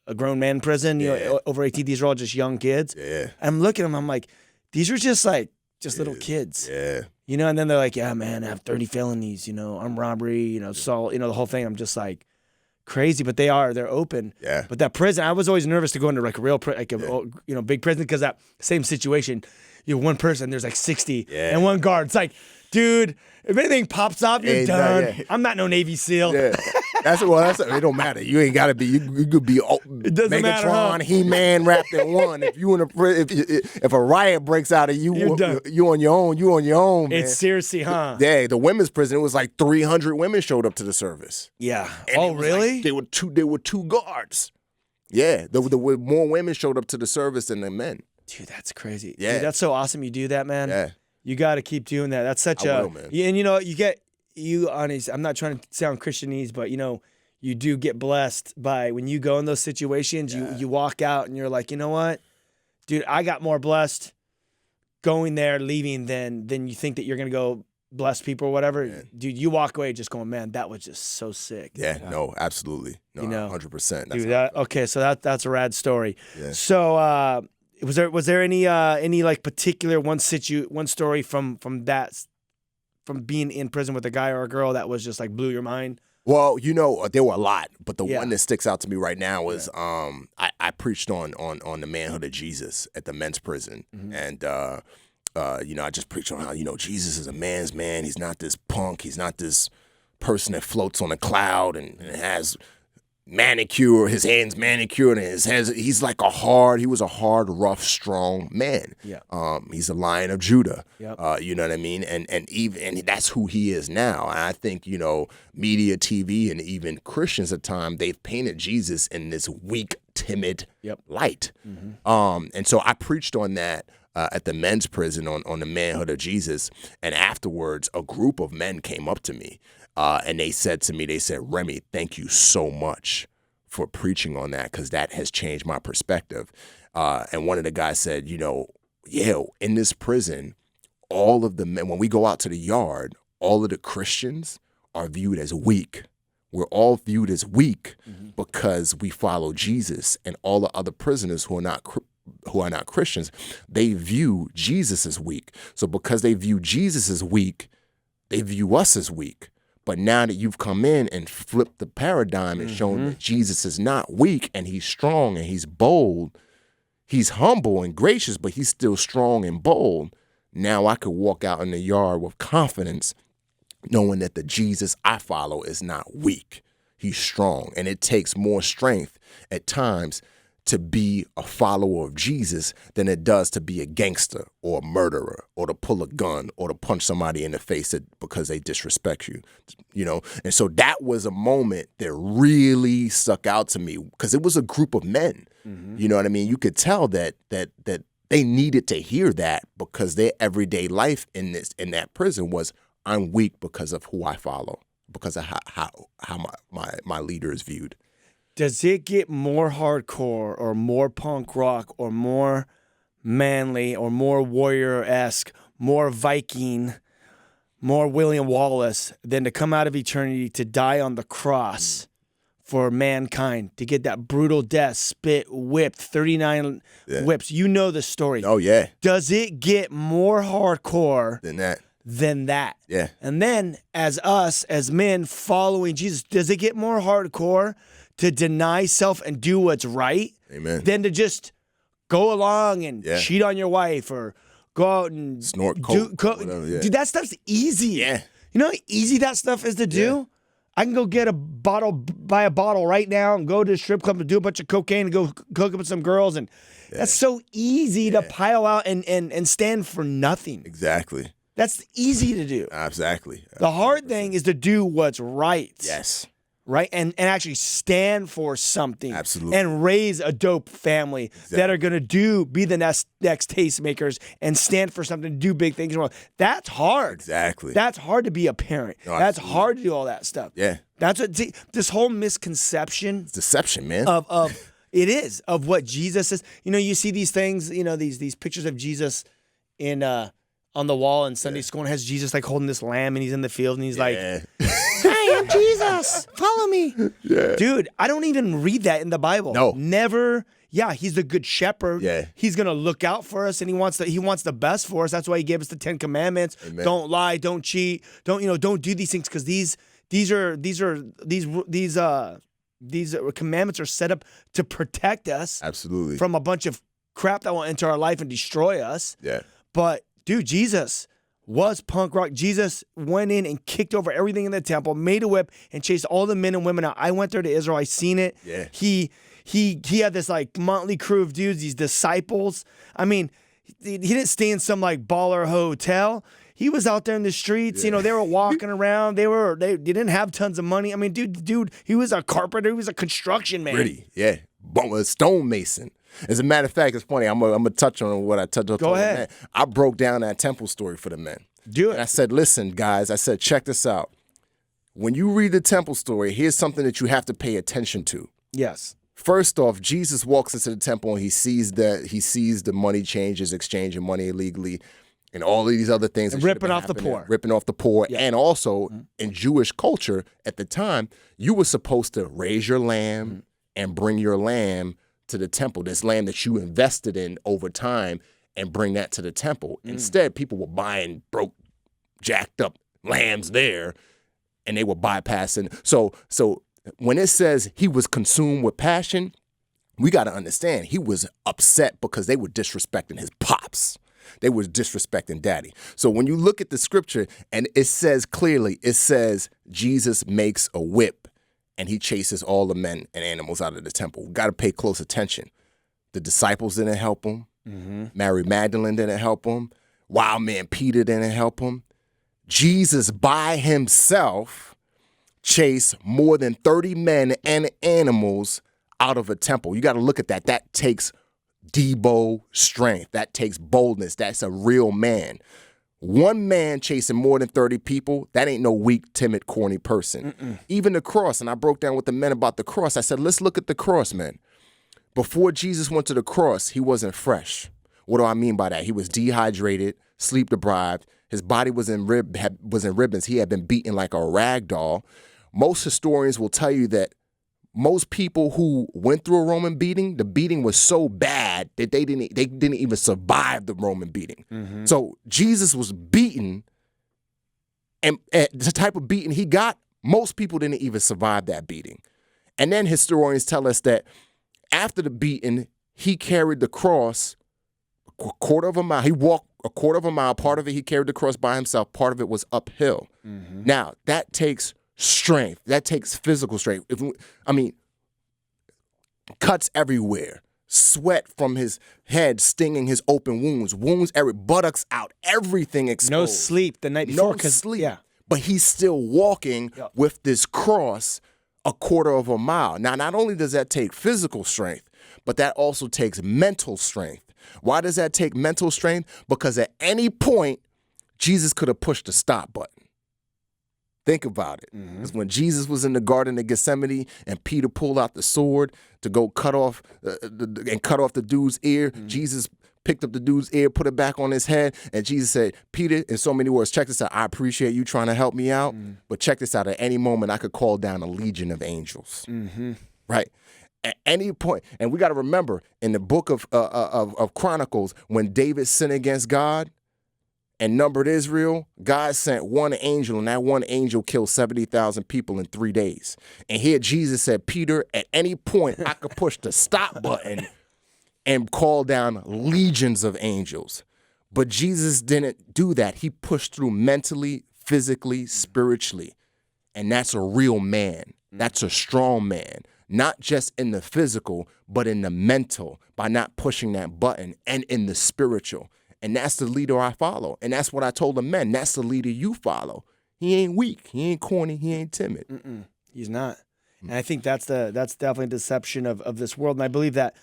S2: a grown man prison. You know, over 18. These are all just young kids.
S3: Yeah.
S2: I'm looking at them. I'm like, these are just little kids.
S3: Yeah.
S2: You know, and then they're like, yeah, man, I have 30 felonies. You know, armed robbery. You know, assault. You know, the whole thing. I'm just like, crazy, but they're open.
S3: Yeah.
S2: But that prison, I was always nervous to go into like a real, big prison because that same situation. You know, one person, there's like 60, and one guard. It's like, dude, if anything pops up, you're done. I'm not no Navy SEAL.
S3: Yeah. It don't matter. You ain't gotta be. You could be Megatron, He-Man wrapped in one. If you in if a riot breaks out of you, you on your own. You on your own. Man.
S2: It's seriously, huh?
S3: Yeah, the women's prison. It was like 300 women showed up to the service.
S2: Yeah.
S3: And
S2: really?
S3: Like, there were two guards. Yeah, there were more women showed up to the service than the men.
S2: Dude, that's crazy.
S3: Yeah,
S2: dude, that's so awesome. You do that, man.
S3: Yeah.
S2: You got to keep doing that. That's such
S3: man.
S2: And you know, honest, I'm not trying to sound Christianese, but you know, you do get blessed by when you go in those situations, you walk out and you're like, you know what? Dude, I got more blessed going there, leaving than you think that you're going to go bless people or whatever. Yeah. Dude, you walk away just going, man, that was just so sick.
S3: Yeah, no, absolutely. No, 100%.
S2: Dude, okay, so that's a rad story.
S3: Yeah.
S2: So, was there any like particular one story from being in prison with a guy or a girl that was just like blew your mind?
S3: Well, you know, there were a lot, but the one that sticks out to me right now is I preached on the manhood of Jesus at the men's prison, and you know, I just preached on how, you know, Jesus is a man's man. He's not this punk. He's not this person that floats on a cloud and has his hands manicured, and he's like he was a hard, rough, strong man.
S2: Yeah.
S3: He's a Lion of Judah.
S2: Yep.
S3: You know what I mean? And that's who he is now. And I think, you know, media, TV, and even Christians at times, they've painted Jesus in this weak, timid light. And so I preached on that at the men's prison on the manhood of Jesus. And afterwards, a group of men came up to me. And they said, Remy, thank you so much for preaching on that, because that has changed my perspective. And one of the guys said, you know, in this prison, all of the men, when we go out to the yard, all of the Christians are viewed as weak. We're all viewed as weak because we follow Jesus, and all the other prisoners who are not Christians, they view Jesus as weak. So because they view Jesus as weak, they view us as weak. But now that you've come in and flipped the paradigm and shown that Jesus is not weak, and he's strong and he's bold, he's humble and gracious, but he's still strong and bold. Now I could walk out in the yard with confidence, knowing that the Jesus I follow is not weak. He's strong. And it takes more strength at times to be a follower of Jesus than it does to be a gangster or a murderer or to pull a gun or to punch somebody in the face because they disrespect you, you know? And so that was a moment that really stuck out to me, because it was a group of men, you know what I mean? You could tell that they needed to hear that, because their everyday life in that prison was, I'm weak because of who I follow, because of how my leader is viewed.
S2: Does it get more hardcore or more punk rock or more manly or more warrior-esque, more Viking, more William Wallace than to come out of eternity to die on the cross for mankind, to get that brutal death, spit, whipped, 39 whips? You know the story.
S3: Oh, yeah.
S2: Does it get more hardcore than that?
S3: Yeah.
S2: And then as men following Jesus, does it get more hardcore to deny self and do what's right?
S3: Amen.
S2: Than to just go along and cheat on your wife or go out and
S3: snort coke?
S2: Dude, that stuff's easy.
S3: Yeah.
S2: You know how easy that stuff is to do? I can go get buy a bottle right now and go to a strip club and do a bunch of cocaine and go hook up with some girls. And that's so easy to pile out and stand for nothing.
S3: Exactly.
S2: That's easy to do.
S3: Exactly.
S2: The hard thing is to do what's right.
S3: Yes.
S2: Right? And actually stand for something.
S3: Absolutely.
S2: And raise a dope family that are going to be the next tastemakers and stand for something, do big things. That's hard.
S3: Exactly.
S2: That's hard to be a parent.
S3: No,
S2: that's
S3: absolutely.
S2: hard to do all that stuff.
S3: Yeah.
S2: That's what this whole misconception
S3: It's deception, man.
S2: of it is of what Jesus is. You know, you see these things, you know, these pictures of Jesus in on the wall in Sunday school, and has Jesus like holding this lamb and he's in the field and he's like, "Hey, I'm Jesus. Follow me." Yeah. Dude, I don't even read that in the Bible.
S3: No.
S2: Never. Yeah, he's the good shepherd.
S3: Yeah.
S2: He's going to look out for us and he wants the best for us. That's why he gave us the 10 commandments.
S3: Amen.
S2: Don't lie, don't cheat, don't do these things, cuz these commandments are set up to protect us
S3: Absolutely.
S2: from a bunch of crap that will enter our life and destroy us.
S3: Yeah.
S2: But dude, Jesus was punk rock. Jesus went in and kicked over everything in the temple, made a whip, and chased all the men and women out. I went there to Israel. I seen it.
S3: Yeah.
S2: He had this like motley crew of dudes, these disciples. I mean, he didn't stay in some like baller hotel. He was out there in the streets. You know, they were walking around. They didn't have tons of money. I mean, dude, he was a carpenter. He was a construction man.
S3: Pretty. Yeah. A stonemason. As a matter of fact, it's funny. I'm gonna touch on what I touched on.
S2: Go ahead.
S3: I broke down that temple story for the men.
S2: Do it.
S3: And I said, listen, guys, check this out. When you read the temple story, here's something that you have to pay attention to.
S2: Yes.
S3: First off, Jesus walks into the temple and he sees the money changers exchanging money illegally and all of these other things.
S2: And ripping off the poor.
S3: Ripping off the poor.
S2: Yeah.
S3: And also, in Jewish culture at the time, you were supposed to raise your lamb and bring your lamb to the temple, this lamb that you invested in over time, and bring that to the temple. Instead, people were buying broke, jacked up lambs there, and they were bypassing. So when it says he was consumed with passion, we got to understand he was upset because they were disrespecting his pops. They were disrespecting daddy. So when you look at the scripture, and it says clearly, Jesus makes a whip and he chases all the men and animals out of the temple. We got to pay close attention. The disciples didn't help him. Mary Magdalene didn't help him. Wild man Peter didn't help him. Jesus by himself chased more than 30 men and animals out of a temple. You got to look at that. That takes Debo strength. That takes boldness. That's a real man. One man chasing more than 30 people, that ain't no weak, timid, corny person. Even the cross, and I broke down with the men about the cross. I said, let's look at the cross, man. Before Jesus went to the cross, he wasn't fresh. What do I mean by that? He was dehydrated, sleep deprived. His body was in ribbons. He had been beaten like a rag doll. Most historians will tell you that most people who went through a Roman beating, the beating was so bad that they didn't even survive the Roman beating. So Jesus was beaten, and the type of beating he got, most people didn't even survive that beating. And then historians tell us that after the beating, he carried the cross a quarter of a mile. He walked a quarter of a mile. Part of it, he carried the cross by himself. Part of it was uphill. Now, that takes strength. That takes physical strength. Cuts everywhere. Sweat from his head stinging his open wounds. Buttocks out. Everything exposed.
S2: No sleep the night before.
S3: No sleep.
S2: Yeah.
S3: But he's still walking with this cross a quarter of a mile. Now, not only does that take physical strength, but that also takes mental strength. Why does that take mental strength? Because at any point, Jesus could have pushed the stop button. Think about it. Because when Jesus was in the Garden of Gethsemane and Peter pulled out the sword to go cut off the dude's ear, Jesus picked up the dude's ear, put it back on his head, and Jesus said, Peter, in so many words, check this out. I appreciate you trying to help me out, but check this out. At any moment, I could call down a legion of angels. Right? At any point, and we got to remember, in the book of Chronicles, when David sinned against God and numbered Israel, God sent one angel, and that one angel killed 70,000 people in 3 days. And here Jesus said, Peter, at any point, I could push the stop button and call down legions of angels. But Jesus didn't do that. He pushed through mentally, physically, spiritually. And that's a real man. That's a strong man, not just in the physical, but in the mental, by not pushing that button, and in the spiritual. And that's the leader I follow. And that's what I told the men. That's the leader you follow. He ain't weak. He ain't corny. He ain't timid.
S2: He's not. And I think that's definitely a deception of this world. And I believe that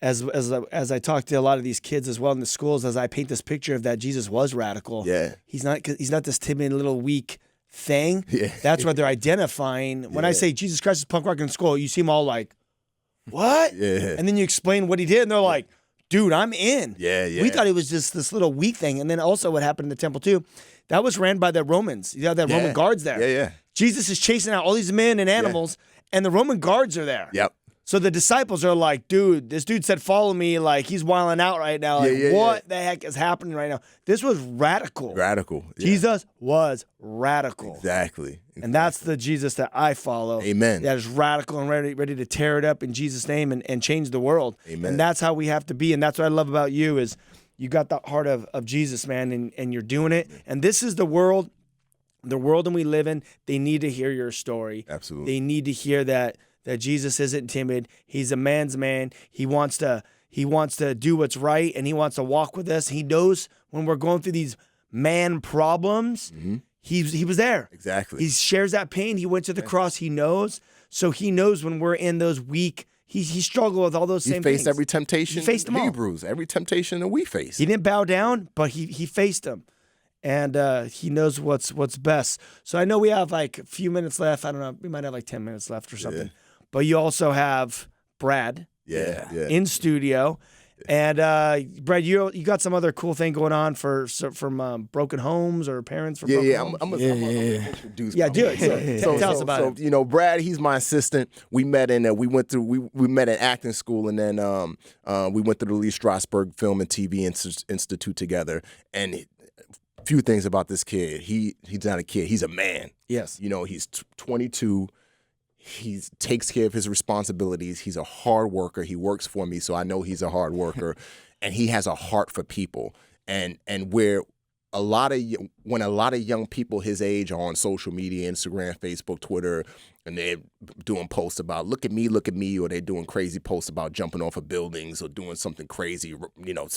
S2: as I talk to a lot of these kids as well in the schools, as I paint this picture of that Jesus was radical.
S3: Yeah.
S2: He's not this timid little weak thing.
S3: Yeah.
S2: That's what they're identifying. When I say Jesus Christ is punk rock in school, you see them all like, what?
S3: Yeah.
S2: And then you explain what he did, and they're like, dude, I'm in.
S3: Yeah, yeah.
S2: We thought it was just this little weak thing. And then also what happened in the temple too, that was ran by the Romans. You have Roman guards there.
S3: Yeah, yeah.
S2: Jesus is chasing out all these men and animals, and the Roman guards are there.
S3: Yep.
S2: So the disciples are like, dude, this dude said, follow me. Like, he's wilding out right now. Like, what the heck is happening right now? This was radical.
S3: Radical. Yeah.
S2: Jesus was radical.
S3: Exactly.
S2: And that's the Jesus that I follow.
S3: Amen.
S2: That is radical and ready to tear it up in Jesus' name and change the world.
S3: Amen.
S2: And that's how we have to be. And that's what I love about you is you got the heart of Jesus, man, and you're doing it. And this is the world that we live in. They need to hear your story.
S3: Absolutely.
S2: They need to hear that Jesus isn't timid. He's a man's man. He wants to do what's right, and he wants to walk with us. He knows when we're going through these man problems, he was there.
S3: Exactly.
S2: He shares that pain. He went to the cross. He knows. So he knows when we're in those weak, he struggled with all those same things.
S3: He faced every temptation.
S2: He faced them all.
S3: Hebrews, every temptation that we face.
S2: He didn't bow down, but he faced them. And he knows what's best. So I know we have like a few minutes left. I don't know. We might have like 10 minutes left or something.
S3: Yeah.
S2: But you also have Brad in studio. And Brad, you got some other cool thing going on from broken homes or parents from broken homes?
S3: I'm gonna introduce.
S2: Yeah, do it. So, tell us about it.
S3: So, you know, Brad, he's my assistant. We met we met at acting school, and then we went through the Lee Strasberg Film and TV Institute together. And a few things about this kid. He's not a kid. He's a man.
S2: Yes.
S3: You know, he's 22. He takes care of his responsibilities. He's a hard worker. He works for me, so I know he's a hard worker, and he has a heart for people. And when a lot of young people his age are on social media, Instagram, Facebook, Twitter, and they're doing posts about look at me, or they're doing crazy posts about jumping off of buildings or doing something crazy, you know,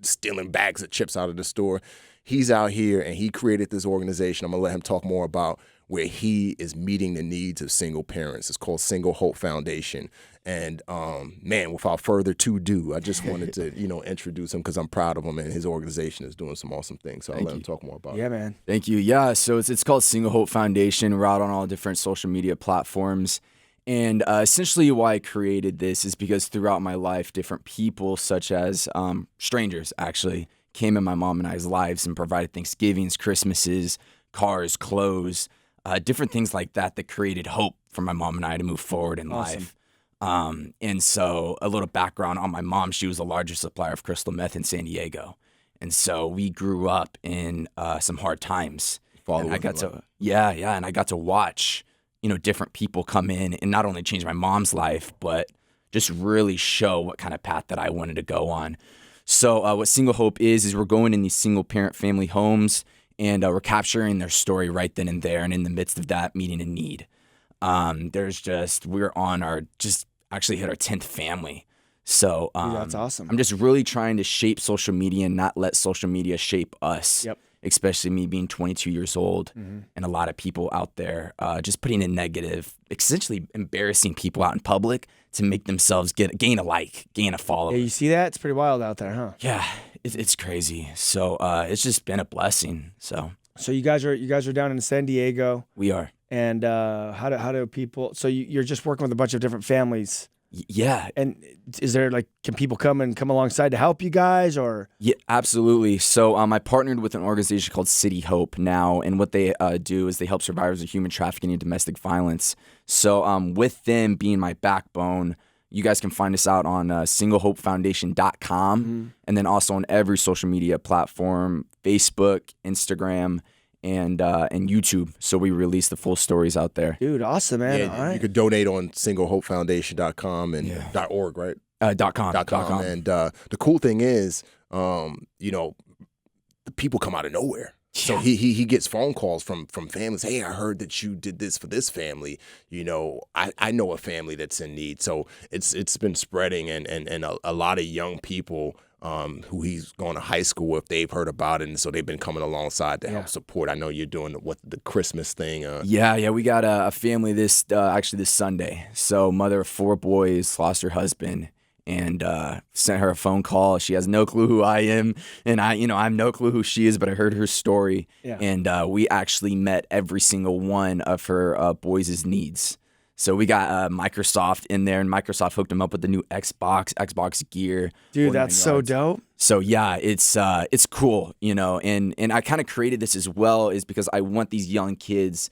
S3: stealing bags of chips out of the store. He's out here, and he created this organization. I'm gonna let him talk more about where he is meeting the needs of single parents. It's called Single Hope Foundation. And man, without further ado, I just wanted to, you know, introduce him because I'm proud of him, and his organization is doing some awesome things. So I'll let him talk more about it.
S2: Yeah, man.
S5: Thank you. Yeah, so it's called Single Hope Foundation. We're out on all different social media platforms. And essentially why I created this is because throughout my life, different people, such as strangers, actually, came in my mom and I's lives and provided Thanksgivings, Christmases, cars, clothes, different things like that created hope for my mom and I to move forward in life. And so a little background on my mom, she was the largest supplier of crystal meth in San Diego. And so we grew up in some hard times. And I got to watch, you know, different people come in and not only change my mom's life, but just really show what kind of path that I wanted to go on. So what Single Hope is we're going in these single parent family homes, and we're capturing their story right then and there, and in the midst of that, meeting a need. We're on actually hit our 10th family. So
S2: that's awesome.
S5: I'm just really trying to shape social media and not let social media shape us. Yep. Especially me being 22 years old, and a lot of people out there just putting in negative, essentially embarrassing people out in public to make themselves gain a follower.
S2: Yeah, you see that? It's pretty wild out there, huh?
S5: Yeah, it's crazy. So it's just been a blessing. So
S2: you guys are down in San Diego.
S5: We are.
S2: And how do people? So you're just working with a bunch of different families.
S5: Yeah.
S2: And is there can people come alongside to help you guys or?
S5: Yeah, absolutely. So I partnered with an organization called City Hope now, and what they do is they help survivors of human trafficking and domestic violence. So with them being my backbone, you guys can find us out on singlehopefoundation.com, and then also on every social media platform, Facebook, Instagram, and YouTube. So we release the full stories out there.
S2: Dude, awesome, man.
S3: Yeah,
S2: all right.
S3: You could donate on singlehopefoundation.com and .org, right?
S5: .com.
S3: And the cool thing is, you know, the people come out of nowhere. So he gets phone calls from families. Hey, I heard that you did this for this family. You know, I know a family that's in need. So it's been spreading, and a lot of young people who he's going to high school with, they've heard about it, and so they've been coming alongside to help support. I know you're doing the Christmas thing.
S5: Yeah, we got a family this Sunday. So mother of 4 boys lost her husband. And sent her a phone call. She has no clue who I am, and I have no clue who she is. But I heard her story, and we actually met every single one of her boys' needs. So we got Microsoft in there, and Microsoft hooked them up with the new Xbox gear.
S2: Dude, that's so dope.
S5: So yeah, it's cool, you know. And I kind of created this as well, is because I want these young kids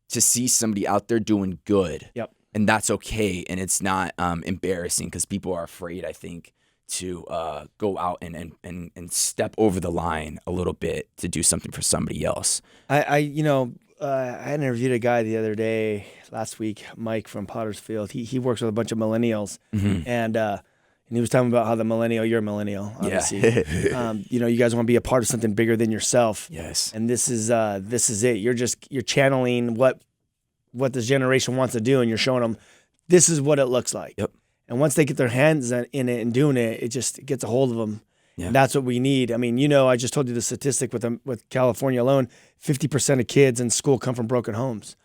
S5: to see somebody out there doing good.
S2: Yep.
S5: And that's okay, and it's not embarrassing, because people are afraid, I think, to go out and step over the line a little bit to do something for somebody else.
S2: I interviewed a guy the other day, last week, Mike from Pottersfield. He works with a bunch of millennials, and he was talking about how you're a millennial, obviously.
S5: Yeah.
S2: You guys want to be a part of something bigger than yourself.
S5: Yes.
S2: And this is it. You're channeling what this generation wants to do, and you're showing them this is what it looks like.
S5: Yep.
S2: And once they get their hands in it and doing it, it just gets a hold of them.
S5: Yeah.
S2: And that's what we need. I mean, I just told you the statistic with California alone, 50% of kids in school come from broken homes.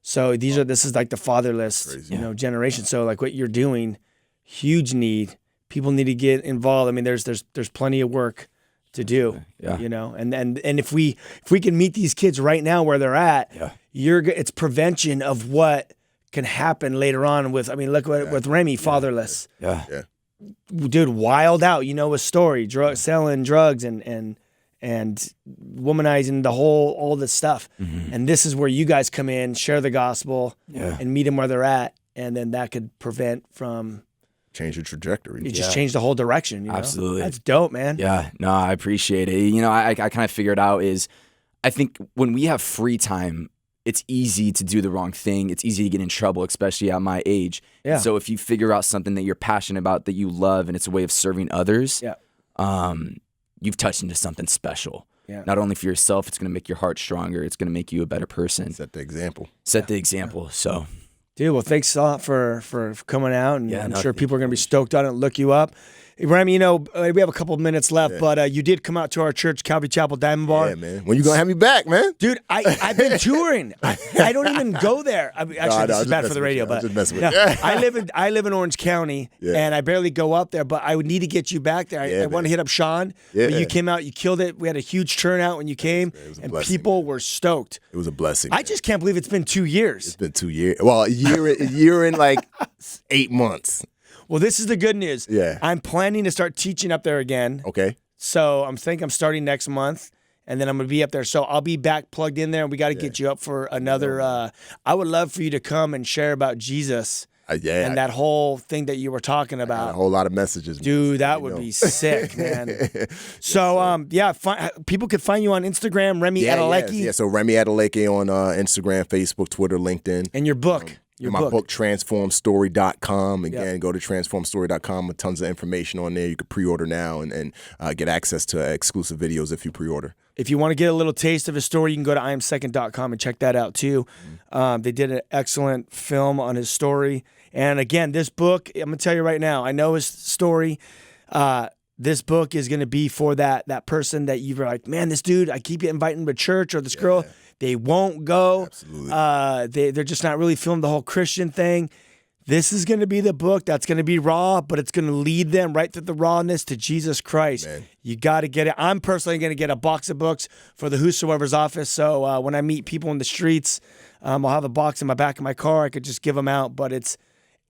S2: So this is like the fatherless, generation. So like what you're doing, huge need. People need to get involved. I mean, there's plenty of work to do.
S5: Yeah.
S2: And if we can meet these kids right now where they're at, it's prevention of what can happen later on with Remy, fatherless.
S5: Yeah.
S2: Dude, wild out, a story, selling drugs and womanizing all this stuff.
S5: Mm-hmm.
S2: And this is where you guys come in, share the gospel,
S5: Yeah.
S2: and meet them where they're at. And then that could prevent from
S3: Change your trajectory.
S2: it just changed the whole direction.
S5: Absolutely.
S2: That's dope, man.
S5: Yeah, no, I appreciate it. I kind of figured out is, I think when we have free time, it's easy to do the wrong thing. It's easy to get in trouble, especially at my age.
S2: Yeah.
S5: So if you figure out something that you're passionate about, that you love, and it's a way of serving others, you've touched into something special.
S2: Yeah.
S5: Not only for yourself, it's going to make your heart stronger. It's going to make you a better person.
S3: Set the example.
S5: So,
S2: Dude, well, thanks a lot for coming out, and I'm sure
S5: thank
S2: people are going to be stoked on it and look you up. Remy, we have a couple of minutes left, but you did come out to our church, Calvary Chapel Diamond Bar.
S3: Yeah, man. When you gonna have me back, man?
S2: Dude, I've been touring. I don't even go there. This is bad for the radio, but I live in Orange County, and I barely go up there. But I would need to get you back there. I want to hit up Sean. But you came out, you killed it. We had a huge turnout when you came, and people were stoked.
S3: It was a blessing.
S2: I just can't believe it's been 2 years.
S3: It's been 2 years. Well, a year and like 8 months.
S2: Well, this is the good news.
S3: Yeah.
S2: I'm planning to start teaching up there again.
S3: Okay.
S2: So I'm starting next month, and then I'm going to be up there. So I'll be back plugged in there, and we got to get you up for another. I would love for you to come and share about Jesus and that whole thing that you were talking about.
S3: A whole lot of messages.
S2: Dude, that would be sick, man. So, people could find you on Instagram, Remy Adeleke.
S3: Yeah, so Remy Adeleke on Instagram, Facebook, Twitter, LinkedIn.
S2: And your book.
S3: My book, transformstory.com. Again, go to transformstory.com with tons of information on there. You can pre-order now and get access to exclusive videos if you pre-order.
S2: If you want to get a little taste of his story, you can go to iamsecond.com and check that out too. They did an excellent film on his story. And again, this book, I'm going to tell you right now, I know his story. This book is going to be for that person that you're like, man, this dude, I keep inviting him to church, or this girl, they won't go.
S3: Absolutely.
S2: They're just not really feeling the whole Christian thing. This is going to be the book that's going to be raw, but it's going to lead them right through the rawness to Jesus Christ.
S3: Man.
S2: You got to get it. I'm personally going to get a box of books for the Whosoever's office. So when I meet people in the streets, I'll have a box in my back of my car. I could just give them out, but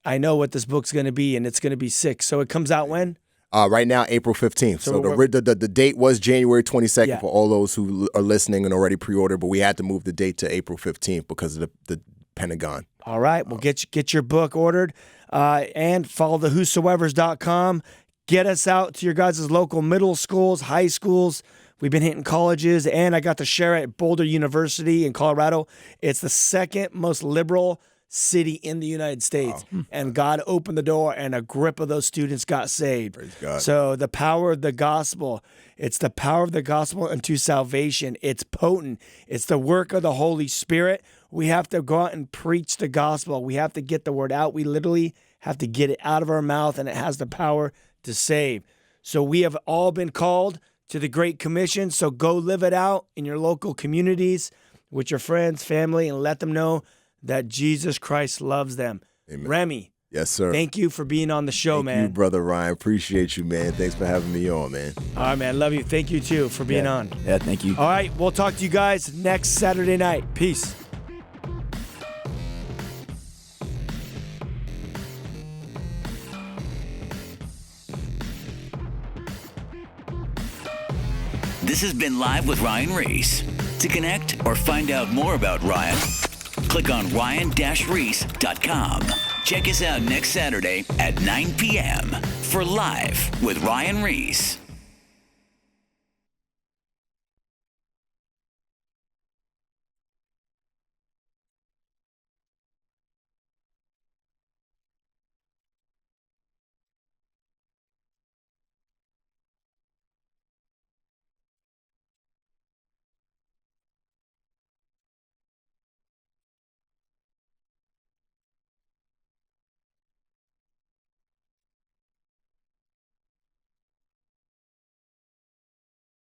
S2: I know what this book's going to be, and it's going to be sick. So it comes out when?
S3: Right now, April 15th. So the date was January 22nd for all those who are listening and already pre-ordered, but we had to move the date to April 15th because of the Pentagon.
S2: All right. Well, get your book ordered and follow the whosoevers.com. Get us out to your guys' local middle schools, high schools. We've been hitting colleges, and I got to share at Boulder University in Colorado. It's the second most liberal city in the United States. And God opened the door, and a grip of those students got saved.
S3: Praise God.
S2: So the power of the gospel, it's the power of the gospel unto salvation. It's potent. It's the work of the Holy Spirit. We have to go out and preach the gospel. We have to get the word out. We literally have to get it out of our mouth, and it has the power to save. So we have all been called to the Great Commission. So go live it out in your local communities with your friends, family, and let them know that Jesus Christ loves them.
S3: Amen.
S2: Remy,
S3: Yes, sir.
S2: thank you for being on the show,
S3: Thank
S2: man.
S3: you, Brother Ryan. Appreciate you, man. Thanks for having me on, man.
S2: All right, man. Love you. Thank you, too, for being on.
S5: Yeah, thank you.
S2: All right. We'll talk to you guys next Saturday night. Peace.
S1: This has been Live with Ryan Ries. To connect or find out more about Ryan, click on ryan-reese.com. Check us out next Saturday at 9 p.m. for Live with Ryan Ries.